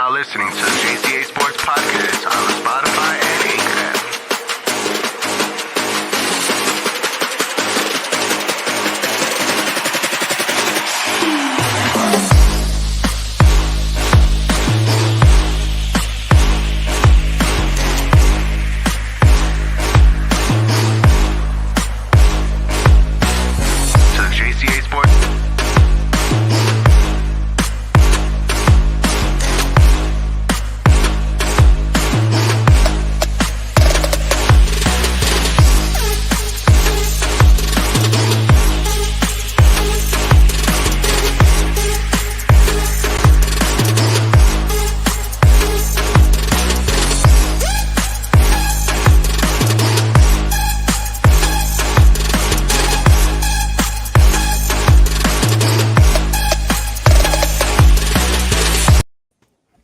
now listening to Jca Sports Podcast on Spotify and Anchor.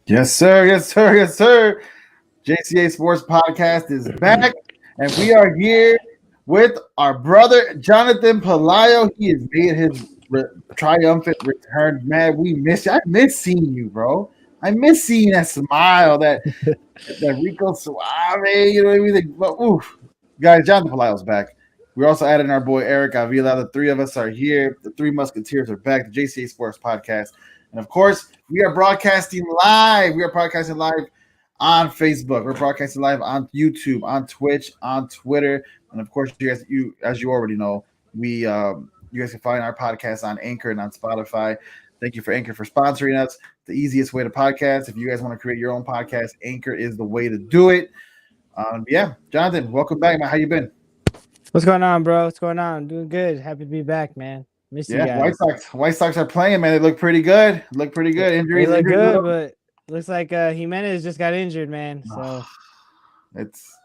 Yes, sir. Yes, sir. Yes, sir. Jca Sports Podcast is back, and we are here with our brother Jonathan Pelayo. He has made his triumphant return. Man, we miss you. I miss seeing you, bro. I miss seeing that smile, that Rico Suave. You know what I mean? But, oof. Guys, Jonathan Pelayo's back. We also added our boy Eric Avila. The three of us are here. The three Musketeers are back. The Jca Sports Podcast. And of course, we are broadcasting live. We are broadcasting live on Facebook. We're broadcasting live on YouTube, on Twitch, on Twitter, and of course, as you already know, you guys can find our podcast on Anchor and on Spotify. Thank you for Anchor for sponsoring us. The easiest way to podcast. If you guys want to create your own podcast, Anchor is the way to do it. Yeah, Jonathan, welcome back, man. How you been? What's going on, bro? What's going on? Doing good. Happy to be back, man. Miss you guys. White Sox are playing, man. They look pretty good. Injuries look good, but looks like Jimenez just got injured, man. So it's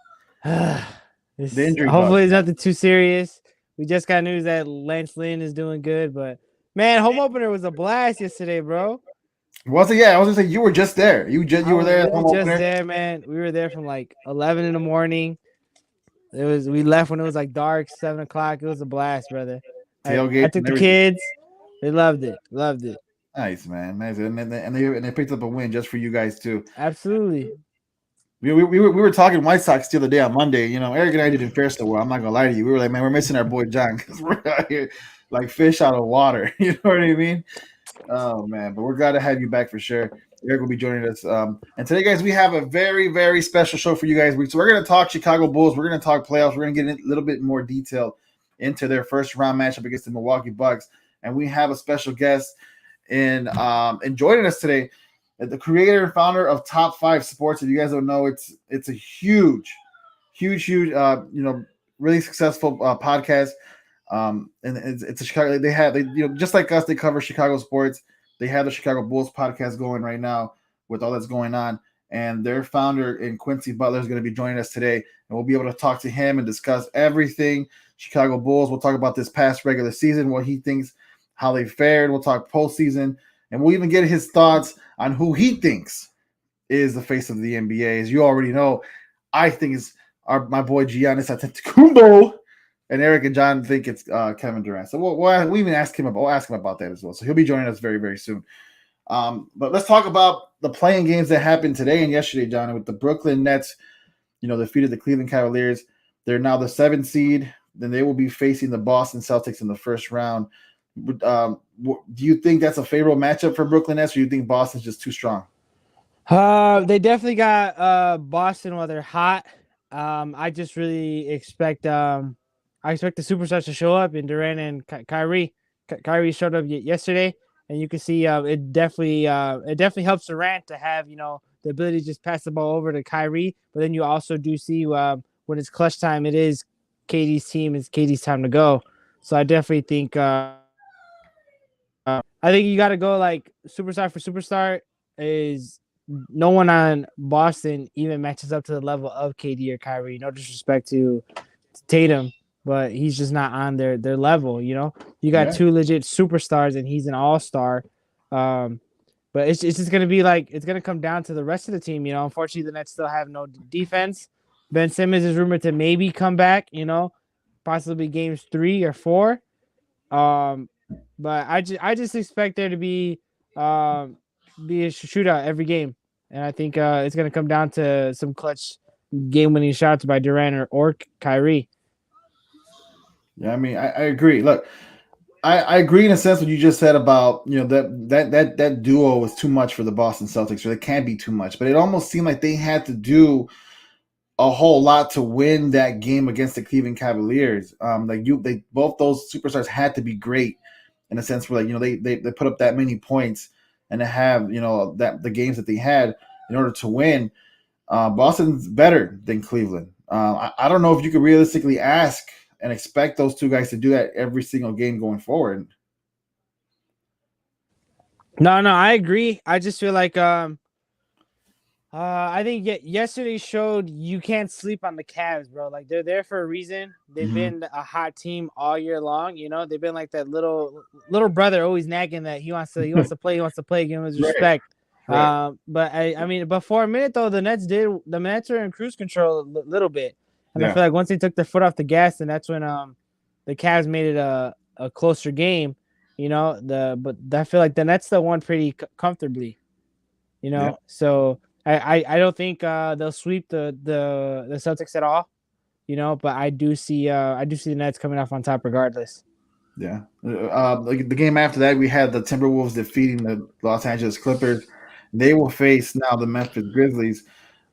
the injury. Hopefully, it's nothing too serious. We just got news that Lance Lynn is doing good, but man, home opener was a blast yesterday, bro. Was it? Yeah, I was gonna say you were just there. You were there. There, man. We were there from like 11 in the morning. We left when it was like dark, 7 o'clock. It was a blast, brother. Tailgate. I took the kids. They loved it. Nice, man. Nice. And they picked up a win just for you guys too. Absolutely. We were talking White Sox the other day on Monday. You know, Eric and I didn't fare so well. I'm not gonna lie to you. We were like, man, we're missing our boy John because we're out here like fish out of water. You know what I mean? Oh man, but we're glad to have you back for sure. Eric will be joining us. And today, guys, we have a very, very special show for you guys. So we're gonna talk Chicago Bulls. We're gonna talk playoffs. We're gonna get a little bit more detail into their first round matchup against the Milwaukee Bucks. And we have a special guest in joining us today, the creator and founder of Top 5 Sports. If you guys don't know, it's a huge, really successful podcast. And it's a Chicago. They just like us, they cover Chicago sports. They have the Chicago Bulls podcast going right now with all that's going on. And their founder in Quincy Butler is going to be joining us today, and we'll be able to talk to him and discuss everything Chicago Bulls. We'll talk about this past regular season, what he thinks, how they fared. We'll talk postseason, and we'll even get his thoughts on who he thinks is the face of the NBA. As you already know, I think it's my boy Giannis Antetokounmpo, and Eric and John think it's Kevin Durant. So we'll even ask him about that as well. So he'll be joining us very, very soon. But let's talk about the playing games that happened today and yesterday, John, with the Brooklyn Nets, defeated the Cleveland Cavaliers. They're now the 7th seed. Then they will be facing the Boston Celtics in the first round. Do you think that's a favorable matchup for Brooklyn Nets, or do you think Boston's just too strong? They definitely got Boston while they're hot. I just really expect I expect the superstars to show up, and Durant and Kyrie. Kyrie showed up yesterday, and you can see it definitely helps Durant to have the ability to just pass the ball over to Kyrie. But then you also do see when it's clutch time, it is KD's team. It's KD's time to go. So I definitely think you got to go like superstar for superstar. Is no one on Boston even matches up to the level of KD or Kyrie. No disrespect to Tatum, but he's just not on their level. You got two legit superstars, and he's an all-star. But it's just gonna be it's gonna come down to the rest of the team. Unfortunately, the Nets still have no defense. Ben Simmons is rumored to maybe come back. Possibly games 3 or 4. But I just expect there to be a shootout every game. and I think it's going to come down to some clutch game-winning shots by Durant or Kyrie. Yeah, I mean, I agree. Look, I agree in a sense what you just said about that duo was too much for the Boston Celtics, or it can be too much. But it almost seemed like they had to do a whole lot to win that game against the Cleveland Cavaliers. They both those superstars had to be great in a sense where they put up that many points and to have that the games that they had in order to win. Boston's better than Cleveland. I don't know if you could realistically ask and expect those two guys to do that every single game going forward. No, I agree. I just feel like I think yesterday showed you can't sleep on the Cavs, bro. Like they're there for a reason. They've been a hot team all year long. They've been like that little brother always nagging that he wants to play, give him his respect. Right. But I mean, but for a minute though, the Nets were in cruise control a little bit, and I feel like once they took their foot off the gas, and that's when the Cavs made it a closer game. But I feel like the Nets still won pretty comfortably. So. I don't think they'll sweep the Celtics at all, but I do see the Nets coming off on top regardless. Yeah. The game after that, we had the Timberwolves defeating the Los Angeles Clippers. They will face now the Memphis Grizzlies.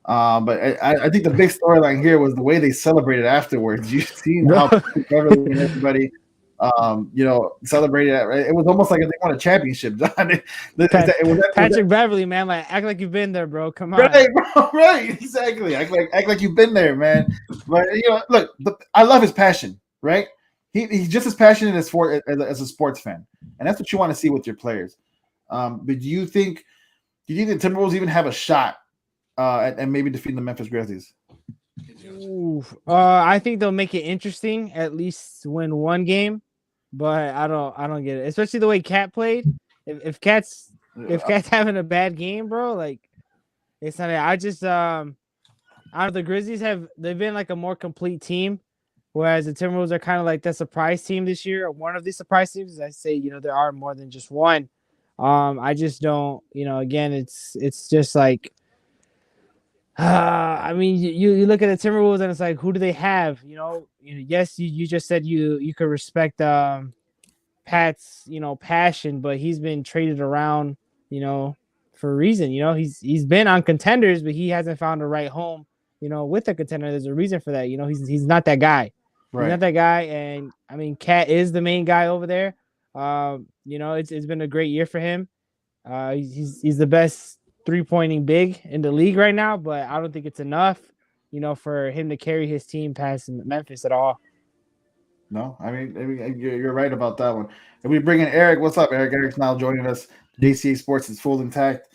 But I think the big storyline here was the way they celebrated afterwards. You've seen how Beverly and everybody celebrated that, right? It was almost like if they won a championship. Patrick Beverly, man, like act like you've been there, bro. Come on, right, bro, right, exactly. Act like you've been there, man. But look, I love his passion, right? He's just as passionate as a sports fan, and that's what you want to see with your players. But do you think the Timberwolves even have a shot at maybe defeating the Memphis Grizzlies? I think they'll make it interesting. At least win one game. But I don't get it, especially the way Cat played. If Cat's having a bad game, bro, like it's not. I just out of the Grizzlies they've been like a more complete team, whereas the Timberwolves are kind of like the surprise team this year, or one of the surprise teams. I say there are more than just one. I just don't. Again, it's just like. I mean, you look at the Timberwolves and it's like, who do they have? Yes, you just said you could respect Pat's passion, but he's been traded around for a reason. He's been on contenders, but he hasn't found the right home. With a contender, there's a reason for that. He's not that guy. Right. He's not that guy, and I mean, Cat is the main guy over there. It's been a great year for him. He's the best three-pointing big in the league right now, but I don't think it's enough, for him to carry his team past Memphis at all. No, I mean you're right about that one. And we bring in Eric. What's up, Eric? Eric's now joining us. Jca Sports is full intact.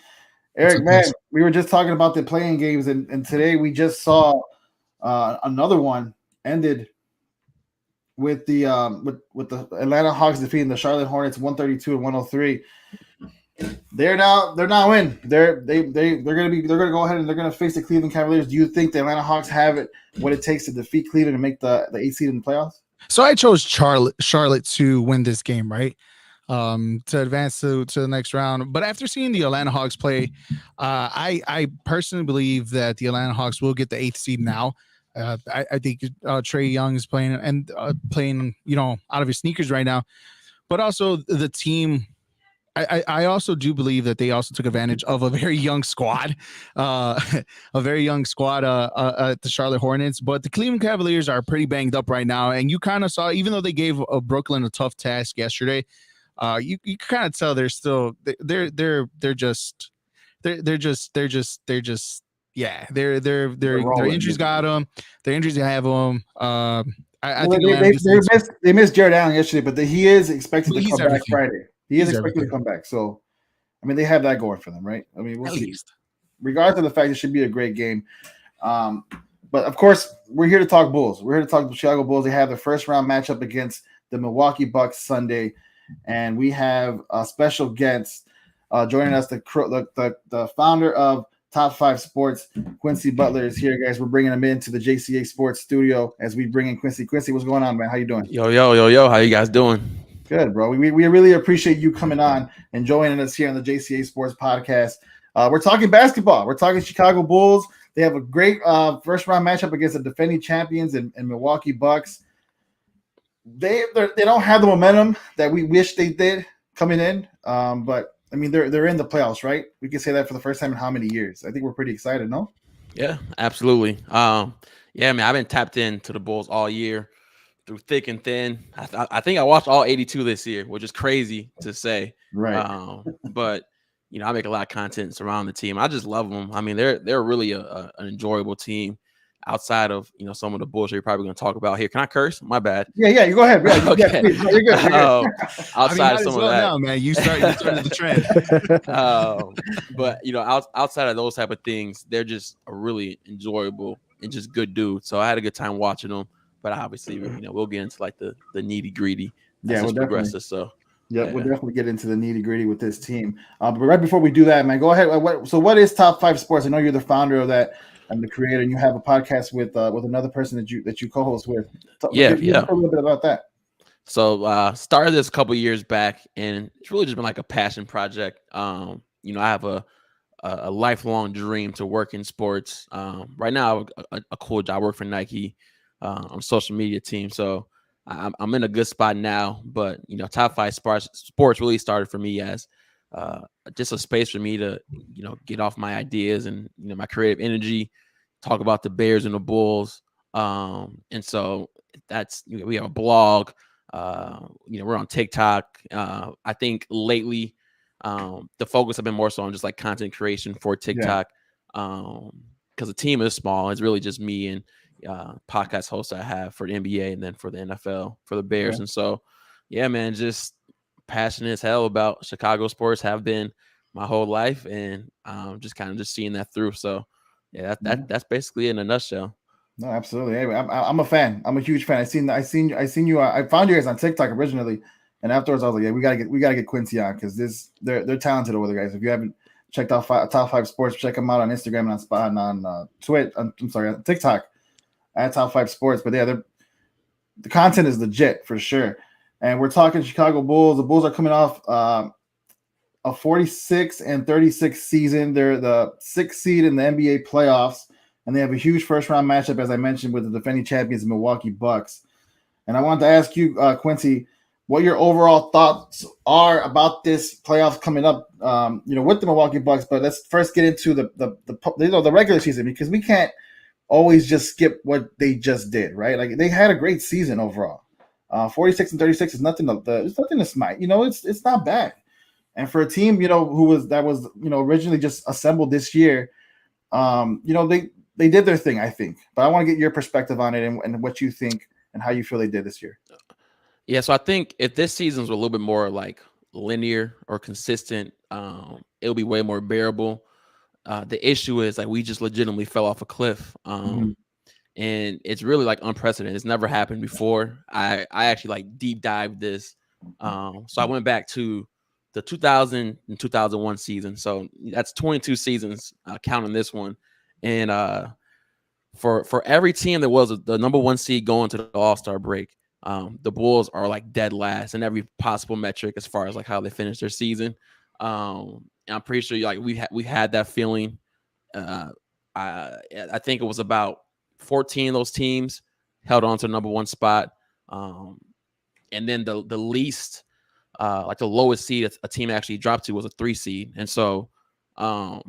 Eric, man, we were just talking about the playing games, and today we just saw another one ended with the with the Atlanta Hawks defeating the Charlotte Hornets 132-103. They're now in. They're gonna go ahead and they're gonna face the Cleveland Cavaliers. Do you think the Atlanta Hawks have what it takes to defeat Cleveland and make the 8th seed in the playoffs? So I chose Charlotte to win this game, right? To advance to the next round. But after seeing the Atlanta Hawks play, I personally believe that the Atlanta Hawks will get the 8th seed now. I think Trae Young is playing out of his sneakers right now, but also the team. I also do believe that they also took advantage of a very young squad, at the Charlotte Hornets. But the Cleveland Cavaliers are pretty banged up right now, and you kind of saw, even though they gave Brooklyn a tough task yesterday, you kind of tell they're still their injuries got them. Their injuries have them. I think they missed Jared Allen yesterday, but he is expected to come back Friday. He is expected to come back. So, I mean, they have that going for them, right? I mean, we'll see. Regardless of the fact it should be a great game. But, of course, we're here to talk Bulls. We're here to talk the Chicago Bulls. They have their first-round matchup against the Milwaukee Bucks Sunday. And we have a special guest joining us, the founder of Top 5 Sports, Quincy Butler, is here, guys. We're bringing him into the Jca Sports studio as we bring in Quincy. Quincy, what's going on, man? How you doing? Yo. How you guys doing? Good, bro. We really appreciate you coming on and joining us here on the Jca Sports Podcast. We're talking basketball. We're talking Chicago Bulls. They have a great first round matchup against the defending champions in Milwaukee Bucks. They don't have the momentum that we wish they did coming in, but I mean they're in the playoffs, right? We can say that for the first time in how many years? I think we're pretty excited, no? Yeah, absolutely. Yeah, man, I've been tapped into the Bulls all year through thick and thin. I think I watched all 82 this year, which is crazy to say. Right. But I make a lot of content surrounding the team. I just love them. I mean, they're really an enjoyable team outside of some of the bullshit you're probably going to talk about here. Can I curse? My bad. Yeah, you go ahead. Yeah, Okay. yeah, please. No, you're good. Outside of some of that, now, man, you started the trend. But outside of those type of things, they're just a really enjoyable and just good dude. So I had a good time watching them. But obviously, we'll get into like the nitty gritty. Yeah, we'll progressive. So we'll definitely get into the nitty gritty with this team. But right before we do that, man, go ahead. What is Top 5 Sports? I know you're the founder of that and the creator, and you have a podcast with another person that you co-host with. Talk a little bit about that. So started this a couple years back, and it's really just been like a passion project. I have a lifelong dream to work in sports. Right now, a cool job. I work for Nike on a social media team, so I'm in a good spot now. But Top 5 Sports really started for me as just a space for me to get off my ideas and my creative energy, talk about the Bears and the Bulls. And so that's we have a blog. We're on TikTok. I think lately the focus have been more so on just like content creation for TikTok. Because the team is small. It's really just me and podcast hosts I have for the NBA and then for the NFL for the Bears. And so, yeah, man, just passionate as hell about Chicago sports, have been my whole life, and just kind of just seeing that through. So, yeah, that's basically it in a nutshell. No, absolutely. Anyway, I'm a fan. I'm a huge fan. I seen you. I found you guys on TikTok originally, and afterwards I was like, yeah, we gotta get Quincy on because they're talented over there, guys. If you haven't checked out Top 5 Sports, check them out on Instagram and on Twitter. On TikTok at Top 5 Sports. But yeah, the content is legit for sure. And we're talking Chicago Bulls. The Bulls are coming off a 46-36 season. They're the 6th seed in the NBA playoffs, and they have a huge first-round matchup, as I mentioned, with the defending champions, Milwaukee Bucks. And I wanted to ask you, Quincy, what your overall thoughts are about this playoffs coming up, with the Milwaukee Bucks. But let's first get into the regular season, because we can't always just skip what they just did, right? Like they had a great season overall. 46-36 is nothing to smite. It's not bad. And for a team, that was originally just assembled this year, they did their thing, I think. But I want to get your perspective on it and what you think and how you feel they did this year. Yeah, so I think if this season's a little bit more like linear or consistent, it'll be way more bearable. The issue is like we just legitimately fell off a cliff. And it's really like unprecedented. It's never happened before. I actually like deep dived this. So I went back to the 2000 and 2001 season. So that's 22 seasons, counting this one. And for every team that was the number 1 seed going to the All-Star break, the Bulls are like dead last in every possible metric as far as like how they finished their season. And I'm pretty sure like we had that feeling. I think it was about 14 of those teams held on to the number 1 spot. And then the least, like the lowest seed a team actually dropped to was a 3 seed. And so I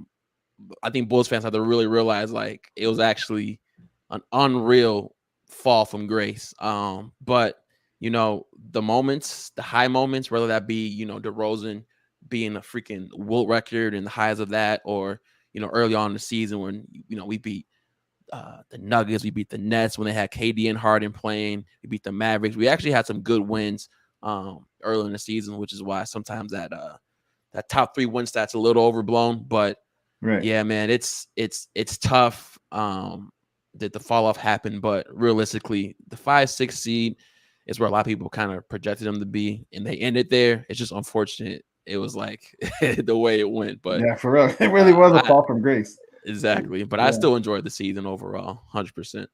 think Bulls fans have to really realize like it was actually an unreal fall from grace. But the moments, the high moments, whether that be, DeRozan being a freaking Wilt record and the highs of that, or, early on in the season when, we beat the Nuggets, we beat the Nets when they had KD and Harden playing, we beat the Mavericks. We actually had some good wins early in the season, which is why sometimes that top 3 win stat's a little overblown. But yeah, man, it's tough that the fall off happened, but realistically, the 5-6 seed is where a lot of people kind of projected them to be, and they ended there. It's just unfortunate. It was like the way it went, but yeah, for real, it really was a fall from grace. Exactly, but I still enjoyed the season overall, 100%.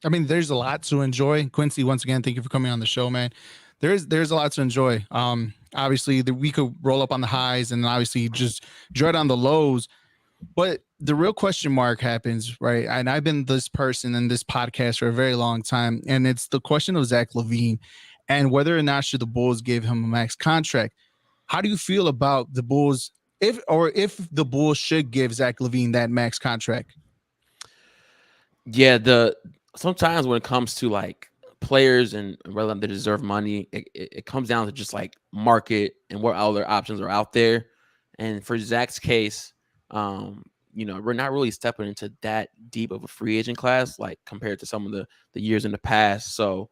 I mean, there's a lot to enjoy. Quincy, once again, thank you for coming on the show, man. There's a lot to enjoy. Obviously, we could roll up on the highs and obviously just dread on the lows. But the real question mark happens, right? And I've been this person in this podcast for a very long time, and it's the question of Zach LaVine and whether or not should the Bulls give him a max contract. How do you feel about the Bulls if the Bulls should give Zach LaVine that max contract? Yeah, sometimes when it comes to like players and whether they deserve money, it comes down to just like market and what other options are out there. And for Zach's case, we're not really stepping into that deep of a free agent class, like compared to some of the years in the past. So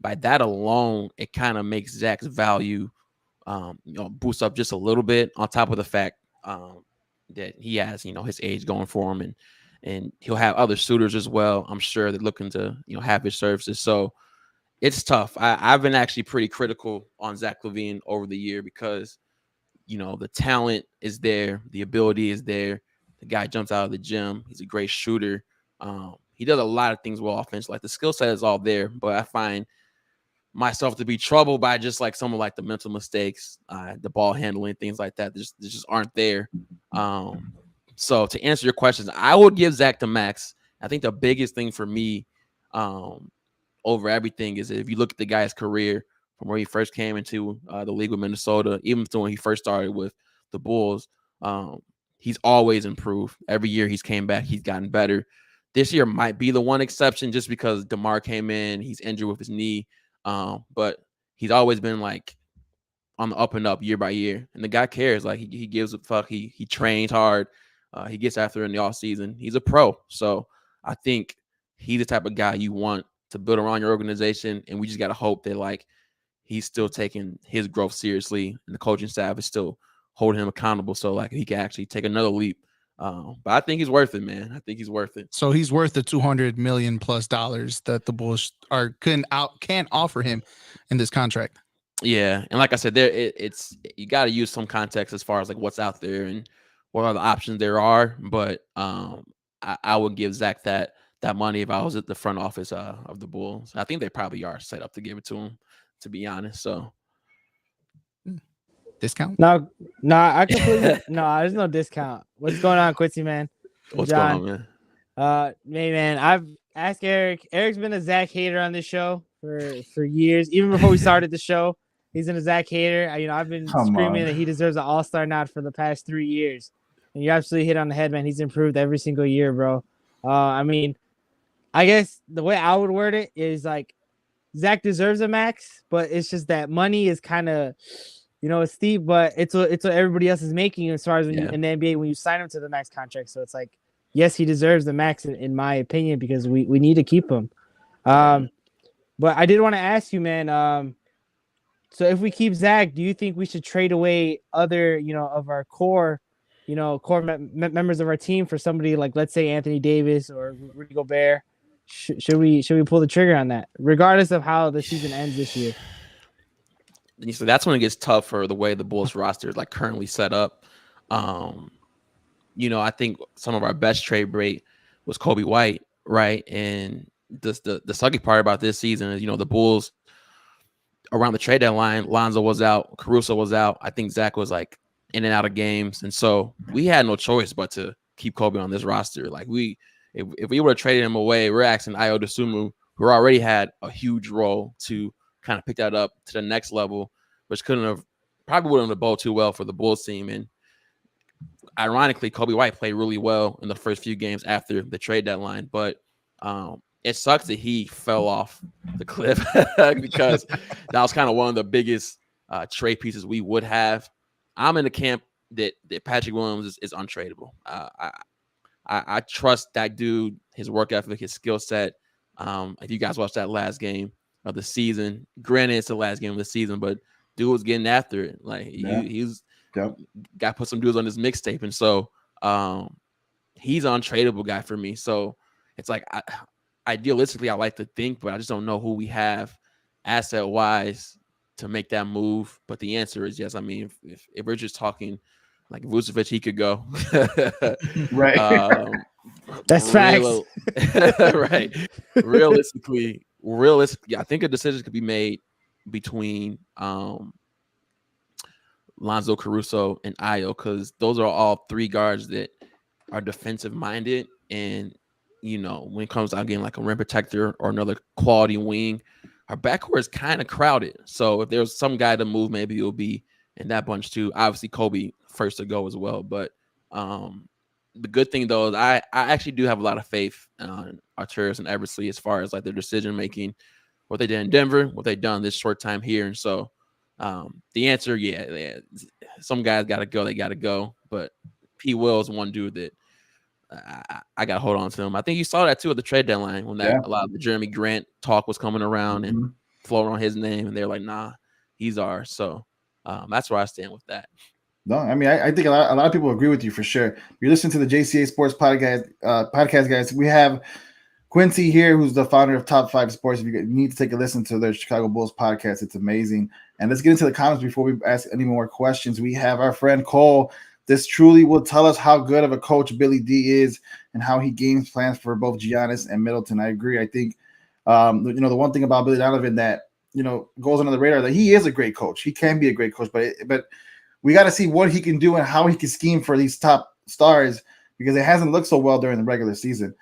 by that alone, it kind of makes Zach's value, boost up just a little bit on top of the fact that he has, his age going for him, and he'll have other suitors as well. I'm sure they're looking to, have his services. So it's tough. I've been actually pretty critical on Zach LaVine over the year because, the talent is there, the ability is there. The guy jumps out of the gym. He's a great shooter. He does a lot of things well offensively. Like the skill set is all there, but I find myself to be troubled by just like some of like the mental mistakes, the ball handling, things like that. They just aren't there. So to answer your questions, I would give Zach the max. I think the biggest thing for me over everything is if you look at the guy's career from where he first came into the league with Minnesota, even to when he first started with the Bulls, he's always improved. Every year he's came back, he's gotten better. This year might be the one exception just because DeMar came in, he's injured with his knee, but he's always been like on the up and up year by year. And the guy cares. Like he gives a fuck. He trains hard. He gets after in the off season. He's a pro. So I think he's the type of guy you want to build around your organization. And we just got to hope that like he's still taking his growth seriously and the coaching staff is still holding him accountable. So like he can actually take another leap. But I think he's worth it, man. I think he's worth it. So he's worth the $200 million plus that the Bulls can't offer him in this contract. Yeah, and like I said, it's you got to use some context as far as like what's out there and what other options there are. But I would give Zach that money if I was at the front office of the Bulls. I think they probably are set up to give it to him, to be honest. So discount? No, I completely there's no discount. What's going on, Quincy, man? What's John? going on, man? Man, I've asked Eric. Eric's been a Zach hater on this show for years, even before we started the show. He's a Zach hater. I've been screaming that he deserves an all-star nod for the past 3 years. And you absolutely hit on the head, man. He's improved every single year, bro. I guess the way I would word it is like Zach deserves a max, but it's just that money is kind of, it's steep, but it's what everybody else is making as far as in the NBA when you sign him to the max contract. So it's like, yes, he deserves the max in my opinion because we need to keep him. But I did want to ask you, man. So if we keep Zach, do you think we should trade away other, of our core, members of our team for somebody like, let's say, Anthony Davis or Rudy Gobert? Should we pull the trigger on that, regardless of how the season ends this year? So that's when it gets tough for the way the Bulls roster is like currently set up. I think some of our best trade rate was Kobe White, right? And the sucky part about this season is, the Bulls around the trade deadline, Lonzo was out, Caruso was out. I think Zach was like in and out of games. And so we had no choice but to keep Kobe on this roster. Like if we would have traded him away, we're asking Ayo Dosunmu, who already had a huge role, to kind of pick that up to the next level, which probably wouldn't have bowled too well for the Bulls team. And ironically, Kobe White played really well in the first few games after the trade deadline. But it sucks that he fell off the cliff because that was kind of one of the biggest trade pieces we would have. I'm in the camp that Patrick Williams is untradeable. I trust that dude, his work ethic, his skill set. If you guys watched that last game of the season, granted it's the last game of the season, but dude was getting after it. Like he's got to put some dudes on his mixtape, and so he's an untradeable guy for me. So it's like idealistically, I like to think, but I just don't know who we have asset wise to make that move. But the answer is yes. I mean, if we're just talking like Vucevic, he could go. Right. That's facts. Right. Realistically, I think a decision could be made between Lonzo, Caruso, and Ayo, because those are all three guards that are defensive minded, and when it comes to getting like a rim protector or another quality wing, our backcourt is kind of crowded. So if there's some guy to move, maybe it'll be in that bunch too. Obviously, Kobe first to go as well. But the good thing though is I actually do have a lot of faith on Arturas and Eversley as far as like their decision making, what they did in Denver, what they've done this short time here, and so the answer, yeah, some guys got to go. They got to go. But P. Will is one dude that I got to hold on to him. I think you saw that too at the trade deadline when a lot of the Jeremy Grant talk was coming around and floating on his name, and they're like, nah, he's ours. So that's where I stand with that. No, I mean, I think a lot of people agree with you for sure. You're listening to the Jca Sports Podcast, guys. We have Quincy here, who's the founder of Top 5 Sports. If you need to take a listen to their Chicago Bulls podcast, it's amazing. And let's get into the comments before we ask any more questions. We have our friend Cole. This truly will tell us how good of a coach Billy D is and how he games plans for both Giannis and Middleton. I agree. I think, the one thing about Billy Donovan that, goes under the radar, that he is a great coach. He can be a great coach, but we got to see what he can do and how he can scheme for these top stars because it hasn't looked so well during the regular season.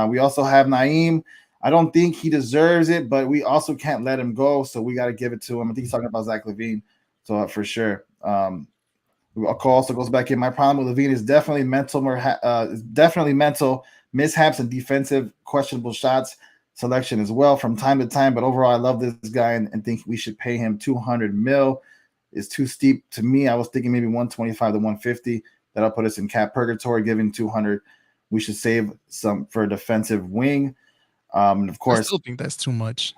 We also have Naeem. I don't think he deserves it, but we also can't let him go, so we got to give it to him. I think he's talking about Zach LaVine, so for sure. Cole also goes back in. My problem with LaVine is definitely mental mishaps and defensive questionable shots selection as well from time to time. But overall, I love this guy and think we should pay him $200 million. Is too steep to me. I was thinking maybe 125 to 150. That'll put us in cap purgatory. Giving 200, we should save some for a defensive wing. And of course, I still think that's too much.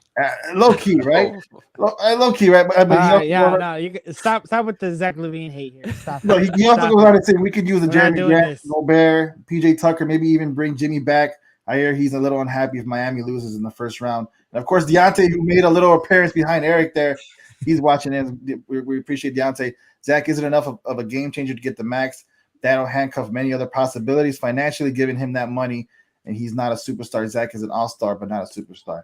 Low key, right? Low key, right? No, you stop with the Zach LaVine hate here. Stop. No, he also goes on to say we could use a Jeremy Grant, Gobert, PJ Tucker, maybe even bring Jimmy back. I hear he's a little unhappy if Miami loses in the first round. And of course, Deontay, who made a little appearance behind Eric there, he's watching in. We appreciate Deontay. Zach isn't enough of a game changer to get the max. That'll handcuff many other possibilities financially, giving him that money. And he's not a superstar. Zach is an all-star, but not a superstar.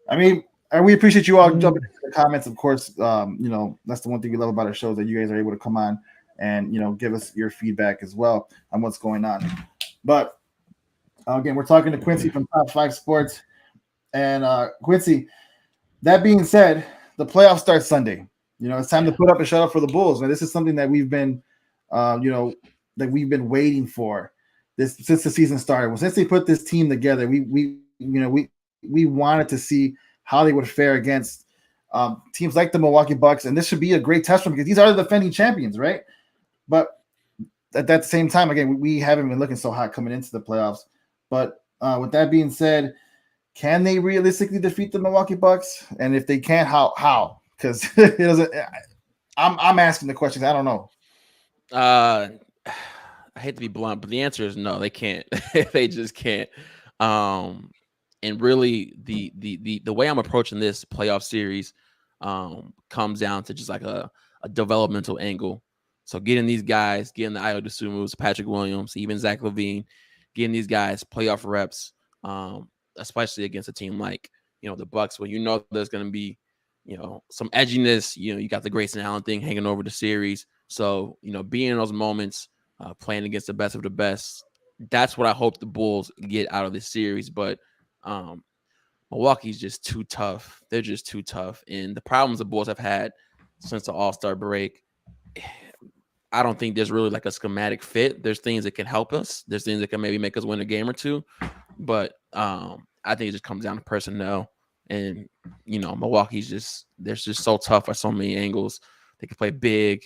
I mean, we appreciate you all jumping into the comments. Of course, that's the one thing we love about our show, that you guys are able to come on and, give us your feedback as well on what's going on. But, again, we're talking to Quincy from Top 5 Sports. And, Quincy, that being said, the playoffs start Sunday. It's time to put up and shut up for the Bulls. And this is something that we've been, waiting for since the season started. Well, since they put this team together, we wanted to see how they would fare against teams like the Milwaukee Bucks, and this should be a great test for them because these are the defending champions, right? But at that same time, again, we haven't been looking so hot coming into the playoffs. But with that being said, can they realistically defeat the Milwaukee Bucks? And if they can't, how? Because it doesn't. I'm asking the questions. I don't know. I hate to be blunt, but the answer is no. They can't. They just can't. And really, the way I'm approaching this playoff series comes down to just like a developmental angle. So getting these guys, getting the Ayo Dosunmus, Patrick Williams, even Zach LaVine, getting these guys playoff reps, especially against a team like the Bucks, where there's going to be some edginess. You got the Grayson Allen thing hanging over the series. So being in those moments, playing against the best of the best, that's what I hope the Bulls get out of this series. But Milwaukee's just too tough. They're just too tough. And the problems the Bulls have had since the All-Star break, I don't think there's really like a schematic fit. There's things that can help us. There's things that can maybe make us win a game or two. But I think it just comes down to personnel. And, Milwaukee's they're just so tough at so many angles. They can play big.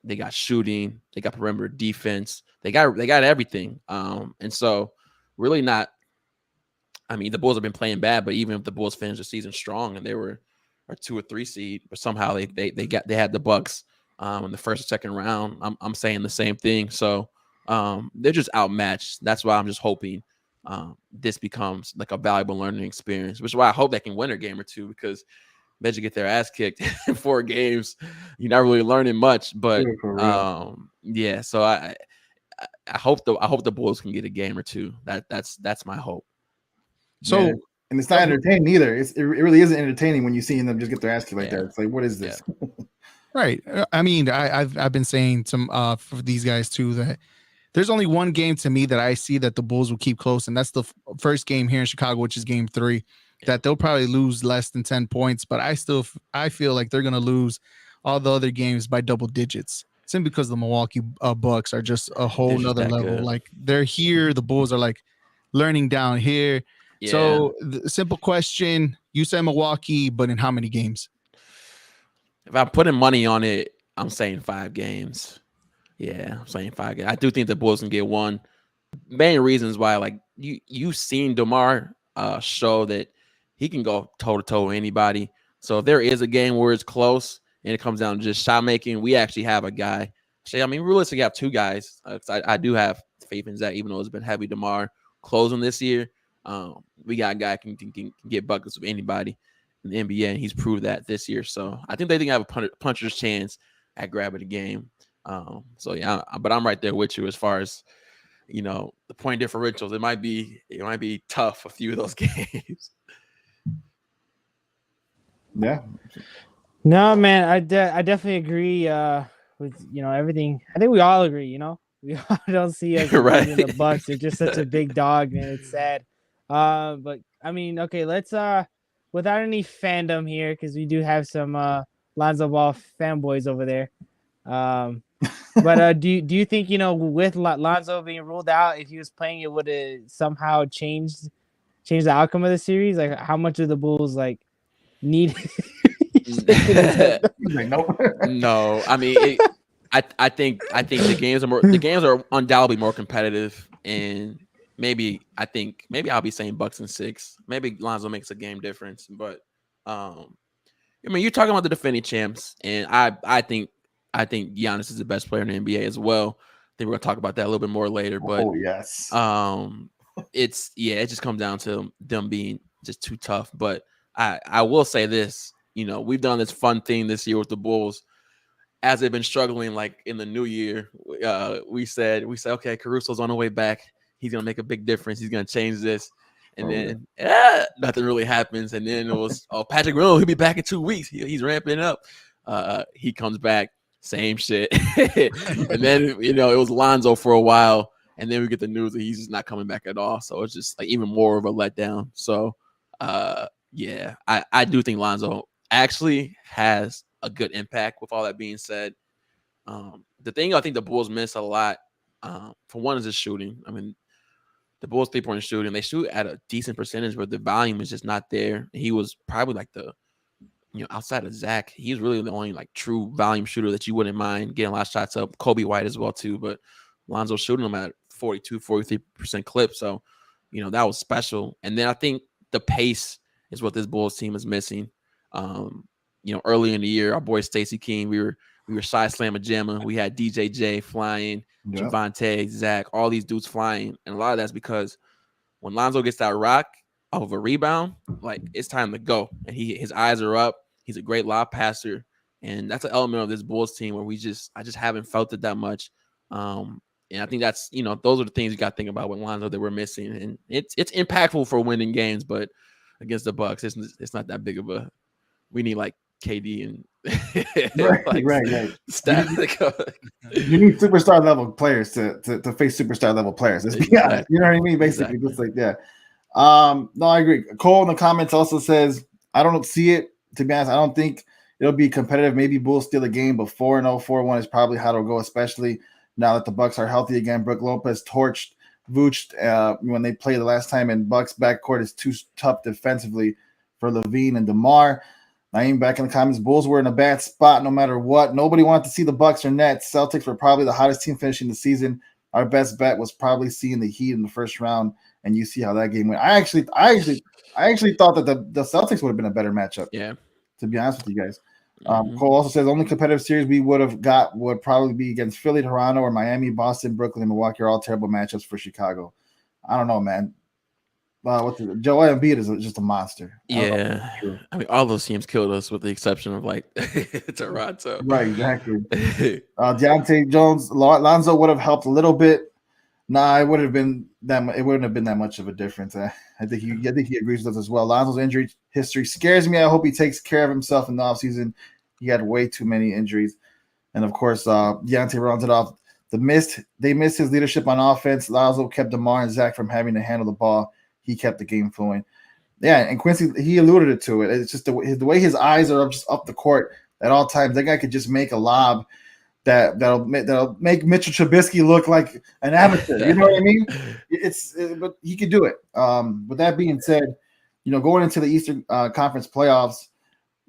They got shooting. They got perimeter defense. They got everything. And so really not. I mean, the Bulls have been playing bad, but even if the Bulls finished the season strong and they were a 2 or 3 seed, but somehow they had the Bucks in the first or second round. I'm saying the same thing. So they're just outmatched. That's why I'm just hoping this becomes like a valuable learning experience, which is why I hope they can win a game or two, because bet you get their ass kicked in 4 games. You're not really learning much, but yeah. So I hope the Bulls can get a game or two. That's my hope. So and it's not entertaining either. It really isn't entertaining when you see them just get their ass kicked like that. It's like, what is this? Yeah. Right. I mean, I've been saying for these guys too that there's only one game to me that I see that the Bulls will keep close, and that's the first game here in Chicago, which is game 3, that they'll probably lose less than 10 points, but I feel like they're going to lose all the other games by double digits, simply because the Milwaukee Bucks are just a whole nother level. Good. Like, they're here, the Bulls are like learning down here. Yeah. So the simple question, you say Milwaukee, but in how many games? If I'm putting money on it, I'm saying 5 games. Yeah, I'm saying 5 games. I do think the Bulls can get one. Main reasons why, like, you've seen DeMar show that he can go toe-to-toe with anybody. So if there is a game where it's close and it comes down to just shot making, we actually have a guy. I mean, realistically, I have 2 guys. I do have faith in Zach, even though it's been heavy DeMar closing this year. We got a guy can get buckets with anybody in the NBA, and he's proved that this year. So I think they have a puncher's chance at grabbing the game. So yeah, but I'm right there with you as far as, you know, the point differentials. It might be tough a few of those games. Yeah. No, man, I definitely agree with, you know, everything. I think we all agree, you know. We all don't see us Right. in the Bucks. They're just such a big dog, man. It's sad. But I mean, okay, let's without any fandom here, because we do have some Lonzo Ball fanboys over there. But do you think, you know, with Lonzo being ruled out, if he was playing, it would have somehow changed the outcome of the series? Like, how much of the Bulls like need? No, I mean, I think the games are undoubtedly more competitive, and maybe I'll be saying Bucks in 6. Maybe Lonzo makes a game difference, but I mean, you're talking about the defending champs, and I think Giannis is the best player in the NBA as well. I think we're gonna talk about that a little bit more later, but yes, it just comes down to them being just too tough. But I will say this, you know, we've done this fun thing this year with the Bulls. As they've been struggling, like in the new year, we said, okay, Caruso's on the way back. He's gonna make a big difference. He's gonna change this, and then nothing really happens. And then it was, Patrick Williams, he'll be back in 2 weeks. He's ramping up. He comes back, same shit. And then, you know, it was Lonzo for a while, and then we get the news that he's just not coming back at all. So it's just like even more of a letdown. So yeah, I do think Lonzo actually has a good impact. With all that being said, the thing I think the Bulls miss a lot, for one, is the shooting. I mean, the Bulls 3-point shooting, they shoot at a decent percentage, but the volume is just not there. He was probably like outside of Zach, he's really the only like true volume shooter that you wouldn't mind getting a lot of shots up. Kobe White as well too, but Lonzo shooting them at 42-43% clip. So, you know, that was special. And then I think the pace is what this Bulls team is missing. You know, early in the year, our boy Stacey King, we were shy slamma jamma. We had DJJ flying, Javante, Zach, all these dudes flying. And a lot of that's because when Lonzo gets that rock off of a rebound, like, it's time to go. And his eyes are up. He's a great lob passer. And that's an element of this Bulls team where I just haven't felt it that much. And I think that's, you know, those are the things you got to think about with Lonzo that we're missing. And it's impactful for winning games, but against the Bucks, it's not that big of a, we need like KD and right. Staff. You need superstar level players to face superstar level players. Let's be honest. You know what I mean? Basically, just like that. No, I agree. Cole in the comments also says, I don't see it. To be honest, I don't think it'll be competitive. Maybe Bulls steal a game, but 4-0, 4-1 is probably how it'll go, especially now that the Bucks are healthy again. Brook Lopez torched Vooch when they played the last time, and Bucks backcourt is too tough defensively for Levine and DeMar. Naeem back in the comments, Bulls were in a bad spot no matter what. Nobody wanted to see the Bucks or Nets. Celtics were probably the hottest team finishing the season. Our best bet was probably seeing the Heat in the first round, and you see how that game went. I actually thought that the Celtics would have been a better matchup. Yeah, to be honest with you guys. Cole also says only competitive series we would have got would probably be against Philly, Toronto, or Miami, Boston, Brooklyn, and Milwaukee are all terrible matchups for Chicago. I don't know, man. Joel Embiid is just a monster. Yeah, I mean, all those teams killed us with the exception of like Toronto. Right, exactly. Deontay Jones, Lonzo would have helped a little bit. Nah, it wouldn't have been that much of a difference. I think he agrees with us as well. Lonzo's injury history scares me. I hope he takes care of himself in the offseason. He had way too many injuries. And of course, Deontay rounds it off. They missed his leadership on offense. Lazo kept DeMar and Zach from having to handle the ball. He kept the game flowing. Yeah, and Quincy, he alluded to it. It's just the way his eyes are just up the court at all times. That guy could just make a lob that'll make Mitchell Trubisky look like an amateur. You know what I mean? But he could do it. With that being said, going into the Eastern Conference playoffs,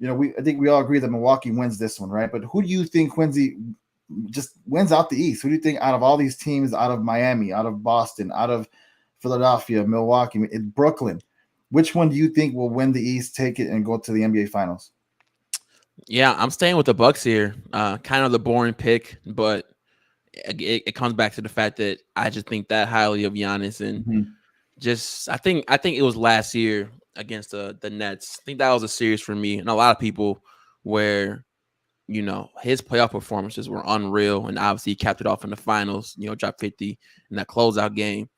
I think we all agree that Milwaukee wins this one, right? But who do you think Quincy just wins out the East? Who do you think out of all these teams, out of Miami, out of Boston, out of Philadelphia, Milwaukee, Brooklyn, which one do you think will win the East, take it, and go to the NBA Finals? Yeah, I'm staying with the Bucks here. Kind of the boring pick, but it comes back to the fact that I just think that highly of Giannis, and just I think it was last year against the Nets. I think that was a series for me and a lot of people where his playoff performances were unreal, and obviously he capped it off in the finals. Dropped 50 in that closeout game.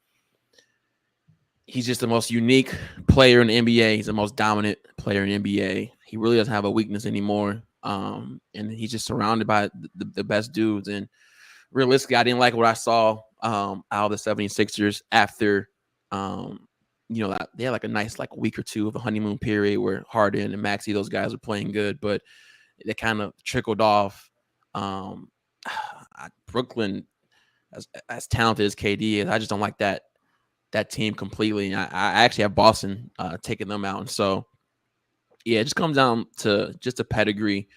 He's just the most unique player in the NBA. He's the most dominant player in the NBA. He really doesn't have a weakness anymore. And he's just surrounded by the best dudes. And realistically, I didn't like what I saw out of the 76ers after, they had like a nice week or two of a honeymoon period where Harden and Maxey, those guys are playing good, but they kind of trickled off. Brooklyn, as talented as KD is, I just don't like that team completely. I actually have Boston taking them out. And so, yeah, it just comes down to just a pedigree.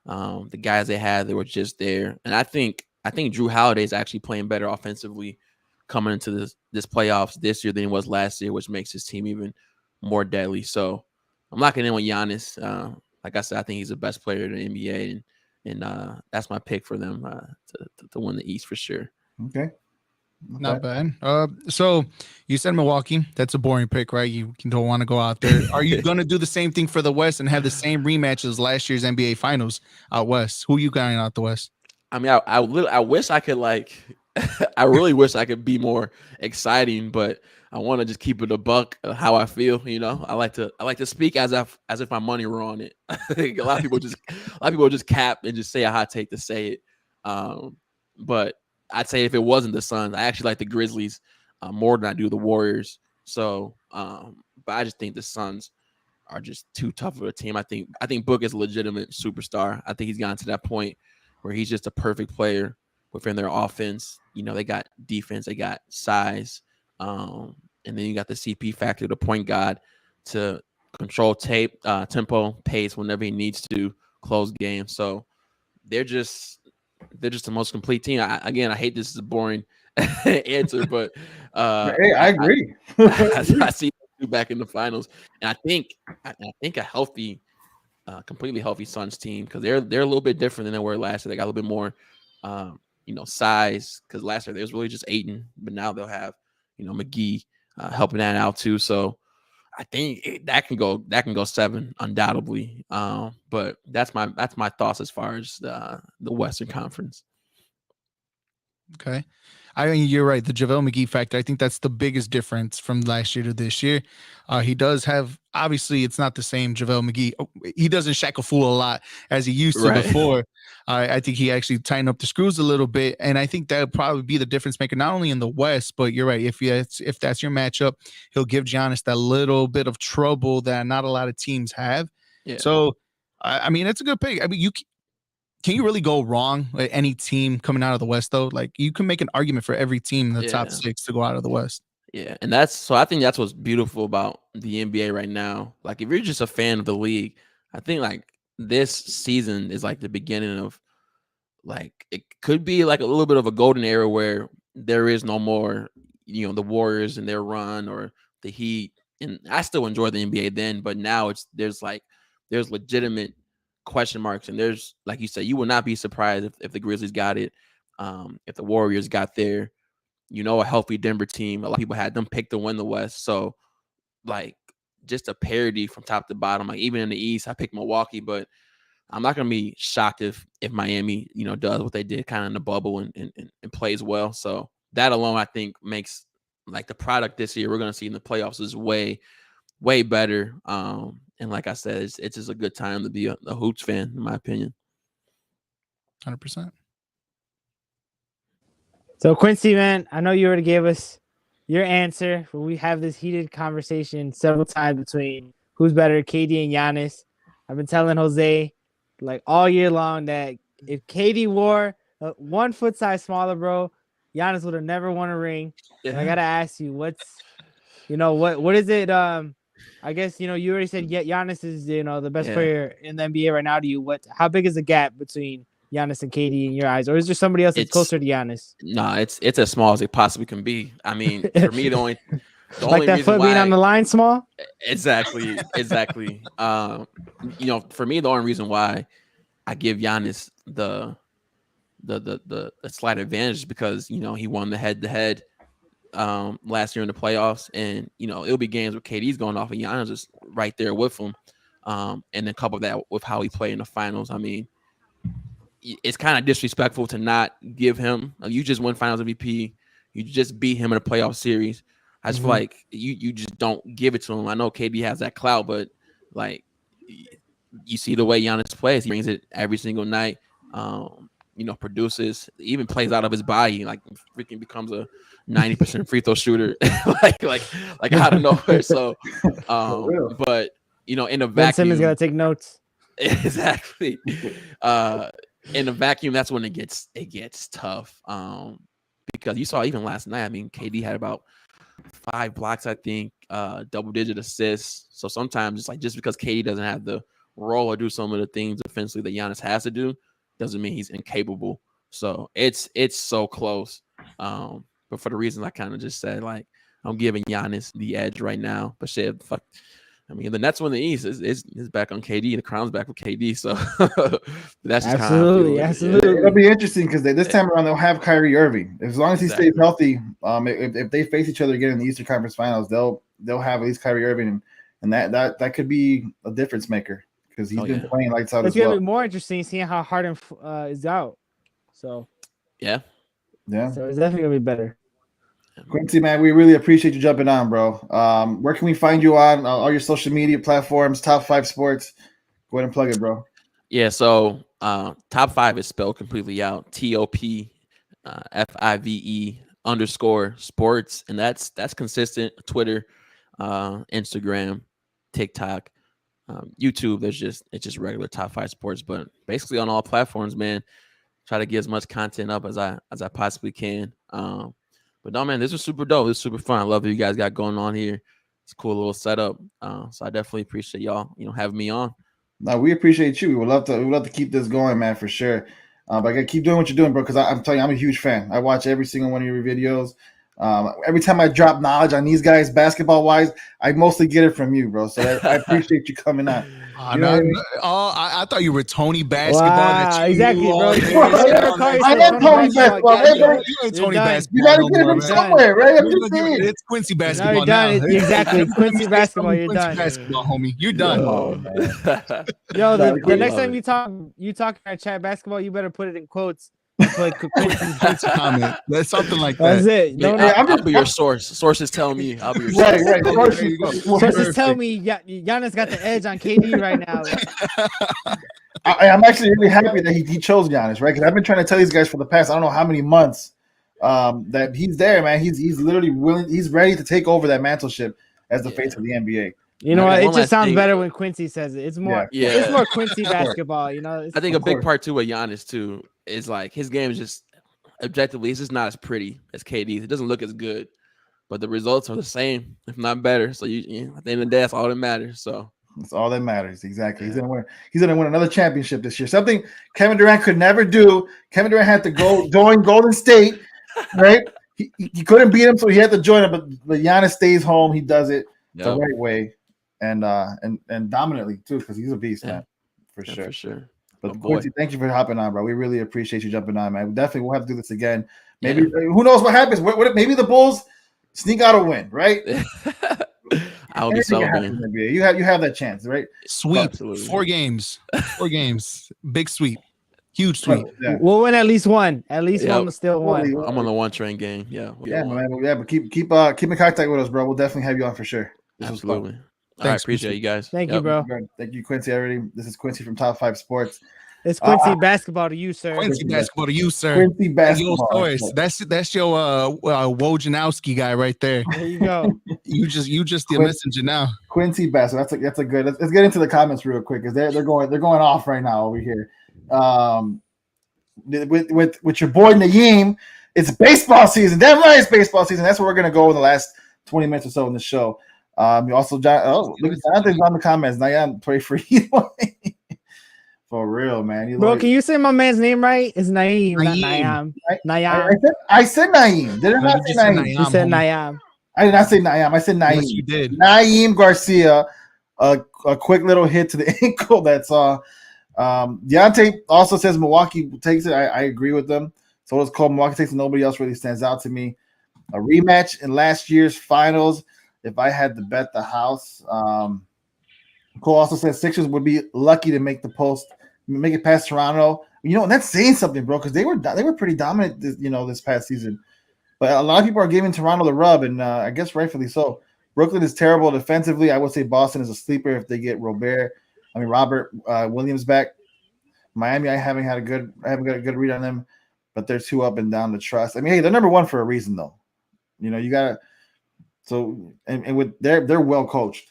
The guys they had, they were just there. And I think Drew Holiday is actually playing better offensively coming into this playoffs this year than he was last year, which makes his team even more deadly. So I'm locking in with Giannis. Like I said, I think he's the best player in the NBA, and that's my pick for them to win the East for sure. Okay. Not bad. So you said Milwaukee. That's a boring pick, right? You don't want to go out there. Are you going to do the same thing for the West and have the same rematch as last year's NBA Finals out West? Who you got out the West? I mean, I wish I could I really wish I could be more exciting, but I want to just keep it a buck how I feel. I like to speak as if my money were on it. A lot of people just cap and just say a hot take to say it. But I'd say if it wasn't the Suns, I actually like the Grizzlies more than I do the Warriors. So, but I just think the Suns are just too tough of a team. I think Book is a legitimate superstar. I think he's gotten to that point where he's just a perfect player within their offense. They got defense, they got size, and then you got the CP factor, the point guard to control tempo, pace whenever he needs to close games. So they're just the most complete team. I hate this is a boring answer, but hey, I agree. I see them back in the finals, and I think a healthy, completely healthy Suns team, because they're a little bit different than they were last year. They got a little bit more, size, because last year there was really just Ayton, but now they'll have McGee helping that out too. So I think that can go 7 undoubtedly. But that's my thoughts as far as the Western Conference. Okay. I mean, you're right. The JaVale McGee factor, I think that's the biggest difference from last year to this year. He does have, obviously, it's not the same JaVale McGee. He doesn't shackle fool a lot as he used to before. I think he actually tightened up the screws a little bit, and I think that would probably be the difference maker, not only in the West, but you're right. If that's your matchup, he'll give Giannis that little bit of trouble that not a lot of teams have. Yeah. So, I mean, it's a good pick. I mean, can you really go wrong with any team coming out of the West, though? Like, you can make an argument for every team in the top 6 to go out of the West. Yeah, and I think that's what's beautiful about the NBA right now. Like, if you're just a fan of the league, I think this season is the beginning of it could be a little bit of a golden era where there is no more, the Warriors and their run or the Heat. And I still enjoy the NBA then, but now there's legitimate question marks, and there's, like you said, you will not be surprised if the Grizzlies got it, if the Warriors got there. A healthy Denver team, a lot of people had them picked to win the West. So just a parity from top to bottom. Even in the East, I picked Milwaukee, but I'm not gonna be shocked if Miami does what they did kind of in the bubble and plays well. So that alone, I think, makes the product this year we're gonna see in the playoffs is way better. And like I said, it's just a good time to be a Hoops fan, in my opinion. 100%. So Quincy, man, I know you already gave us your answer, but we have this heated conversation several times between who's better, KD and Giannis. I've been telling Jose like all year long that if KD wore 1 foot size smaller, bro, Giannis would have never won a ring. And I gotta ask you, what is it? I guess you already said Giannis is the best player in the NBA right now. To you, how big is the gap between Giannis and KD in your eyes, or is there somebody else that's closer to Giannis? No, it's as small as it possibly can be. I mean, for me, the only like that foot being on the line small. Exactly. For me, the only reason why I give Giannis the slight advantage is because he won the head-to-head last year in the playoffs, and it'll be games where KD's going off and Giannis is right there with him, and then couple that with how he played in the finals. I mean, it's kind of disrespectful to not give him. You just won Finals MVP. You just beat him in a playoff series. I just feel like you just don't give it to him. I know KD has that clout, but like you see the way Giannis plays, he brings it every single night. Produces, even plays out of his body, like freaking becomes a 90% free throw shooter, like out of nowhere. So, but in a vacuum, Ben Simmons gotta take notes. Exactly. In a vacuum, that's when it gets tough. Because you saw even last night. I mean, KD had about 5 blocks, I think, double-digit assists. So sometimes it's like just because KD doesn't have the role or do some of the things offensively that Giannis has to do, doesn't mean he's incapable. So it's so close. But for the reasons I kind of just said, like I'm giving Giannis the edge right now. But shit, fuck. I mean, the Nets win the East. It's back on KD. The crown's back with KD. So that's just absolutely. It'll be interesting because this time around they'll have Kyrie Irving. As long as he stays healthy, if they face each other again in the Eastern Conference Finals, they'll have at least Kyrie Irving, and that could be a difference maker because he's been playing lights out as well. It's gonna be more interesting seeing how Harden is out. So yeah. So it's definitely gonna be better. Quincy, man, we really appreciate you jumping on, bro. Where can we find you on all your social media platforms? Top 5 Sports. Go ahead and plug it, bro. Yeah, so Top 5 is spelled completely out. TOP FIVE_sports, and that's consistent. Twitter, Instagram, TikTok, YouTube. It's just regular Top 5 Sports, but basically on all platforms, man. Try to get as much content up as I possibly can. But no, man, this was super dope. This was super fun. I love what you guys got going on here. It's a cool little setup. So I definitely appreciate y'all, having me on. No, we appreciate you. We would love to keep this going, man, for sure. But I gotta keep doing what you're doing, bro, because I'm telling you, I'm a huge fan. I watch every single one of your videos. Every time I drop knowledge on these guys, basketball wise, I mostly get it from you, bro. So I appreciate you coming on. I thought you were Tony Basketball. Wow, exactly, bro. I am Tony Basketball. You ain't Tony Basketball. You gotta get him somewhere, right? I'm just saying. It's Quincy Basketball. No, you're done. Exactly, Quincy Basketball. You're done. Basketball, homie. You're done. Yo, the next time you talk about chat basketball, you better put it in quotes. Comment. That's something like that. That's it. I'll be your source. Sources tell me. I'll be your source. Right. Sources tell me Giannis got the edge on KD right now. I'm actually really happy that he chose Giannis, right? Because I've been trying to tell these guys for the past I don't know how many months that he's there, man. He's literally willing. He's ready to take over that mantleship as the face of the NBA. You know what? It just sounds better when Quincy says it. It's more, it's more Quincy basketball. I think a big part too with Giannis too is like his game is just objectively, it's just not as pretty as KD's. It doesn't look as good, but the results are the same, if not better. So at the end of the day, that's all that matters. So that's all that matters. Exactly. Yeah. He's gonna win another championship this year. Something Kevin Durant could never do. Kevin Durant had to go join Golden State, right? He couldn't beat him, so he had to join him. But Giannis stays home. He does it the right way. And dominantly too, because he's a beast, man, for sure. For sure. But Quincy, thank you for hopping on, bro. We really appreciate you jumping on, man. We definitely will have to do this again. Maybe who knows what happens? Maybe the Bulls sneak out a win, right? I'll be celebrating. You have that chance, right? Sweep. 4 games. 4 games. Big sweep. Huge sweep. We'll win at least one. At least one will still win. I'm on the 1 train gang. Yeah, man. Yeah, but keep in contact with us, bro. We'll definitely have you on for sure. Absolutely. I appreciate you guys. Thank you, bro. Thank you, Quincy. This is Quincy from Top 5 Sports. It's Quincy basketball to you, sir. Quincy basketball to you, sir. Quincy Yo, basketball. Soros, that's your Wojnarowski guy right there. There you go. You just the Quin- messenger now. Quincy basketball. That's a good. Let's get into the comments real quick because they're going off right now over here. With your boy Naeem, it's baseball season. Damn right, it's baseball season. That's where we're gonna go in the last 20 minutes or so in the show. You also Jonathan's on the comments. Naeem, pray for you. For real, man. Bro, can you say my man's name right? It's Naeem, not Naeem. Naeem. I said Naeem. Did I not say Naeem? You said Naeem. I did not say Naeem. I said Naeem. Yes, you did. Naeem Garcia. A quick little hit to the ankle. That's all. Deontay also says Milwaukee takes it. I agree with them. So does Cole. Milwaukee takes it. Nobody else really stands out to me. A rematch in last year's finals. If I had to bet the house, Cole also says Sixers would be lucky to make it past Toronto. And that's saying something, bro, because they were pretty dominant, this past season. But a lot of people are giving Toronto the rub, and I guess rightfully so. Brooklyn is terrible defensively. I would say Boston is a sleeper if they get Robert Williams back. Miami, I haven't got a good read on them, but they're too up and down to trust. I mean, hey, they're number one for a reason, though. You gotta. So and with they're well coached.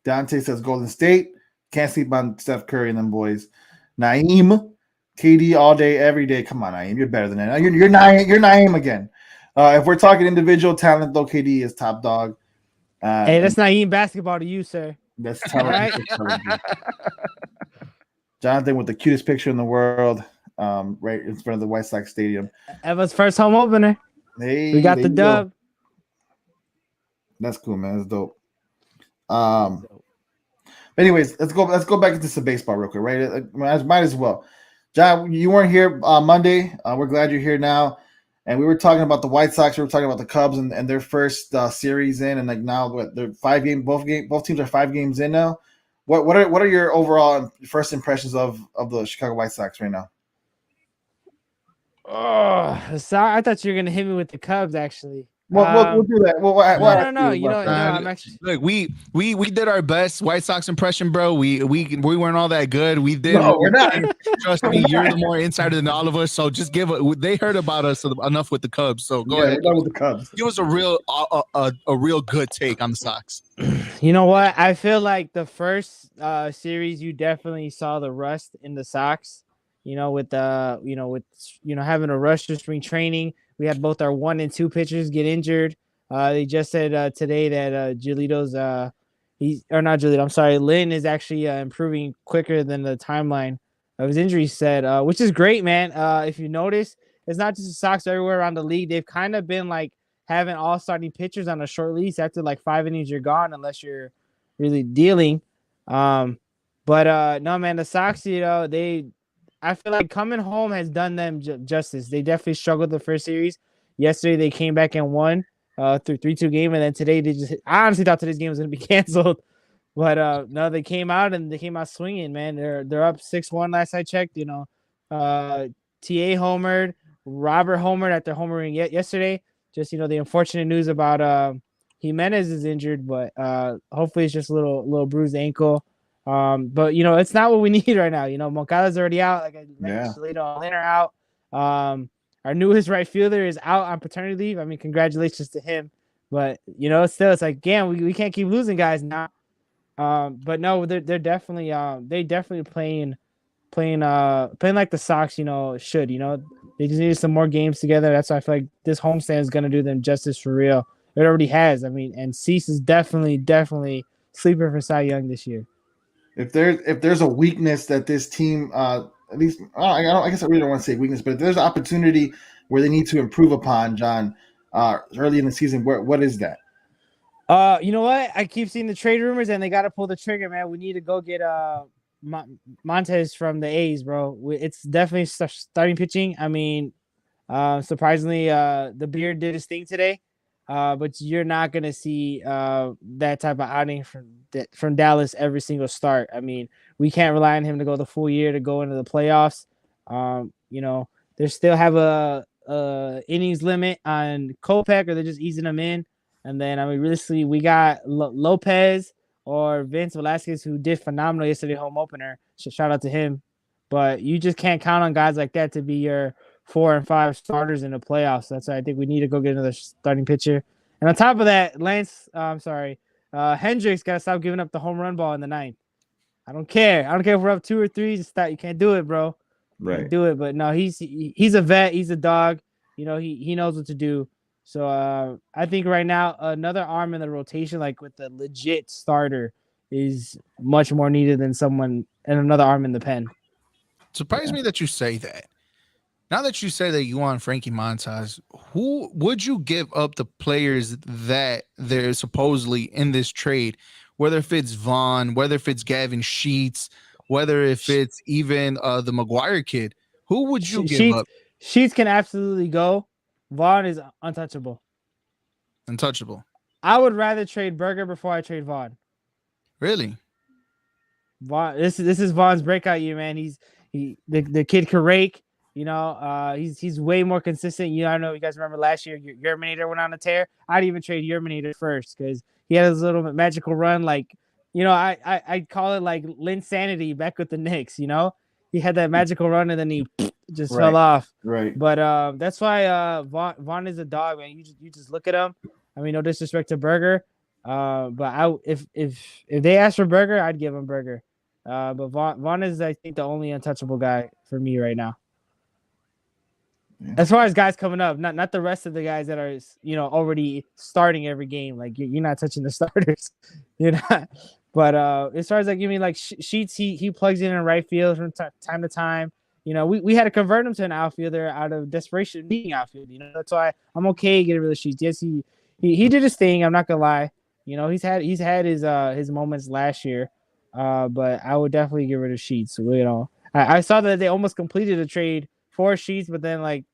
Dante says Golden State. Can't sleep on Steph Curry and them boys. Naeem, KD all day, every day. Come on, Naeem, you're better than that. You're Naeem again. If we're talking individual talent, though, KD is top dog. Hey, that's Naeem basketball to you, sir. That's talent. Jonathan with the cutest picture in the world, right in front of the White Sox Stadium. Eva's first home opener. Hey, We got the dub. Go. That's cool, man. That's dope. Anyways, let's go back into some baseball real quick, right? Might as well. John, you weren't here Monday. We're glad you're here now. And we were talking about the White Sox. We were talking about the Cubs and their first series in, and like now they're 5 game. Both teams are 5 games in now. What are your overall first impressions of the Chicago White Sox right now? Oh, sorry. I thought you were gonna hit me with the Cubs, actually. We'll do that. No. I'm actually look. We did our best White Sox impression, bro. We weren't all that good. We did. No, we're not. Trust me, you're the more insider than all of us. So just they heard about us enough with the Cubs. So go ahead. We're done with the Cubs. Give us a real good take on the Sox. You know what? I feel like the first series, you definitely saw the rust in the Sox. With having a rush to spring training. We had both our 1 and 2 pitchers get injured. They just said today that Lynn is actually improving quicker than the timeline of his injury said, which is great, man. If you notice, it's not just the Sox everywhere around the league. They've kind of been like having all starting pitchers on a short lease. After like 5 innings, you're gone unless you're really dealing. No, man, the Sox, I feel like coming home has done them justice. They definitely struggled the first series. Yesterday, they came back and won through 3-2 game. And then today, I honestly thought today's game was going to be canceled. But no, they came out swinging, man. They're up 6-1 last I checked. TA homered, Robert homered after homering yesterday. Just, the unfortunate news about Jimenez is injured, but hopefully it's just a little bruised ankle. But it's not what we need right now. Moncada's already out. Like I mentioned, Lynn are out. Our newest right fielder is out on paternity leave. I mean, congratulations to him. But it's like, damn, we can't keep losing guys now. But no, they're definitely playing like the Sox, should. They just needed some more games together. That's why I feel like this homestand is gonna do them justice for real. It already has. I mean, and Cease is definitely sleeper for Cy Young this year. If there's a weakness that this team, at least I guess I really don't want to say weakness, but if there's an opportunity where they need to improve upon, John, early in the season, what is that? You know what? I keep seeing the trade rumors, and they got to pull the trigger, man. We need to go get Montez from the A's, bro. It's definitely starting pitching. I mean, surprisingly, the Beard did his thing today. But you're not gonna see that type of outing from Dallas every single start. I mean, we can't rely on him to go the full year to go into the playoffs. They still have a innings limit on Kopech, or they're just easing them in. And then realistically, we got Lopez or Vince Velasquez, who did phenomenal yesterday home opener. Shout out to him. but you just can't count on guys like that to be your 4 and 5 starters in the playoffs. That's why I think we need to go get another starting pitcher. And on top of that, Hendricks got to stop giving up the home run ball in the ninth. I don't care. I don't care if we're up 2 or 3. Just stop. You can't do it, bro. Right. Do it. But no, he's a vet. He's a dog. You know, he knows what to do. So I think right now another arm in the rotation, like with the legit starter, is much more needed than someone and another arm in the pen. Surprised me that you say that. Now that you say that you want Frankie Montas, who would you give up the players that they're supposedly in this trade? Whether if it's Vaughn, whether if it's Gavin Sheets, whether if it's even the McGuire kid, who would you give up? Sheets can absolutely go. Vaughn is untouchable. Untouchable. I would rather trade Berger before I trade Vaughn. Really? Vaughn, this is Vaughn's breakout year, man. The kid can rake. You know, he's way more consistent. You know, I know you guys remember last year, Yerminator went on a tear. I'd even trade Yerminator first because he had his little magical run. Like, you know, I call it like Linsanity back with the Knicks. You know, he had that magical run and then he just fell off. Right. But that's why Vaughn is a dog, man. You just look at him. I mean, no disrespect to Berger, but if they ask for Berger, I'd give him Berger. But Vaughn is, I think, the only untouchable guy for me right now. As far as guys coming up, not the rest of the guys that are, you know, already starting every game. Like you're not touching the starters, you're not. But as far as like, give me like Sheets, he plugs in right field from time to time. You know, we had to convert him to an outfielder out of desperation being outfield. You know, that's why I'm okay getting rid of Sheets. Yes, he did his thing. I'm not gonna lie. You know, he's had his moments last year. But I would definitely get rid of Sheets. So, you know, I saw that they almost completed a trade for Sheets, but then like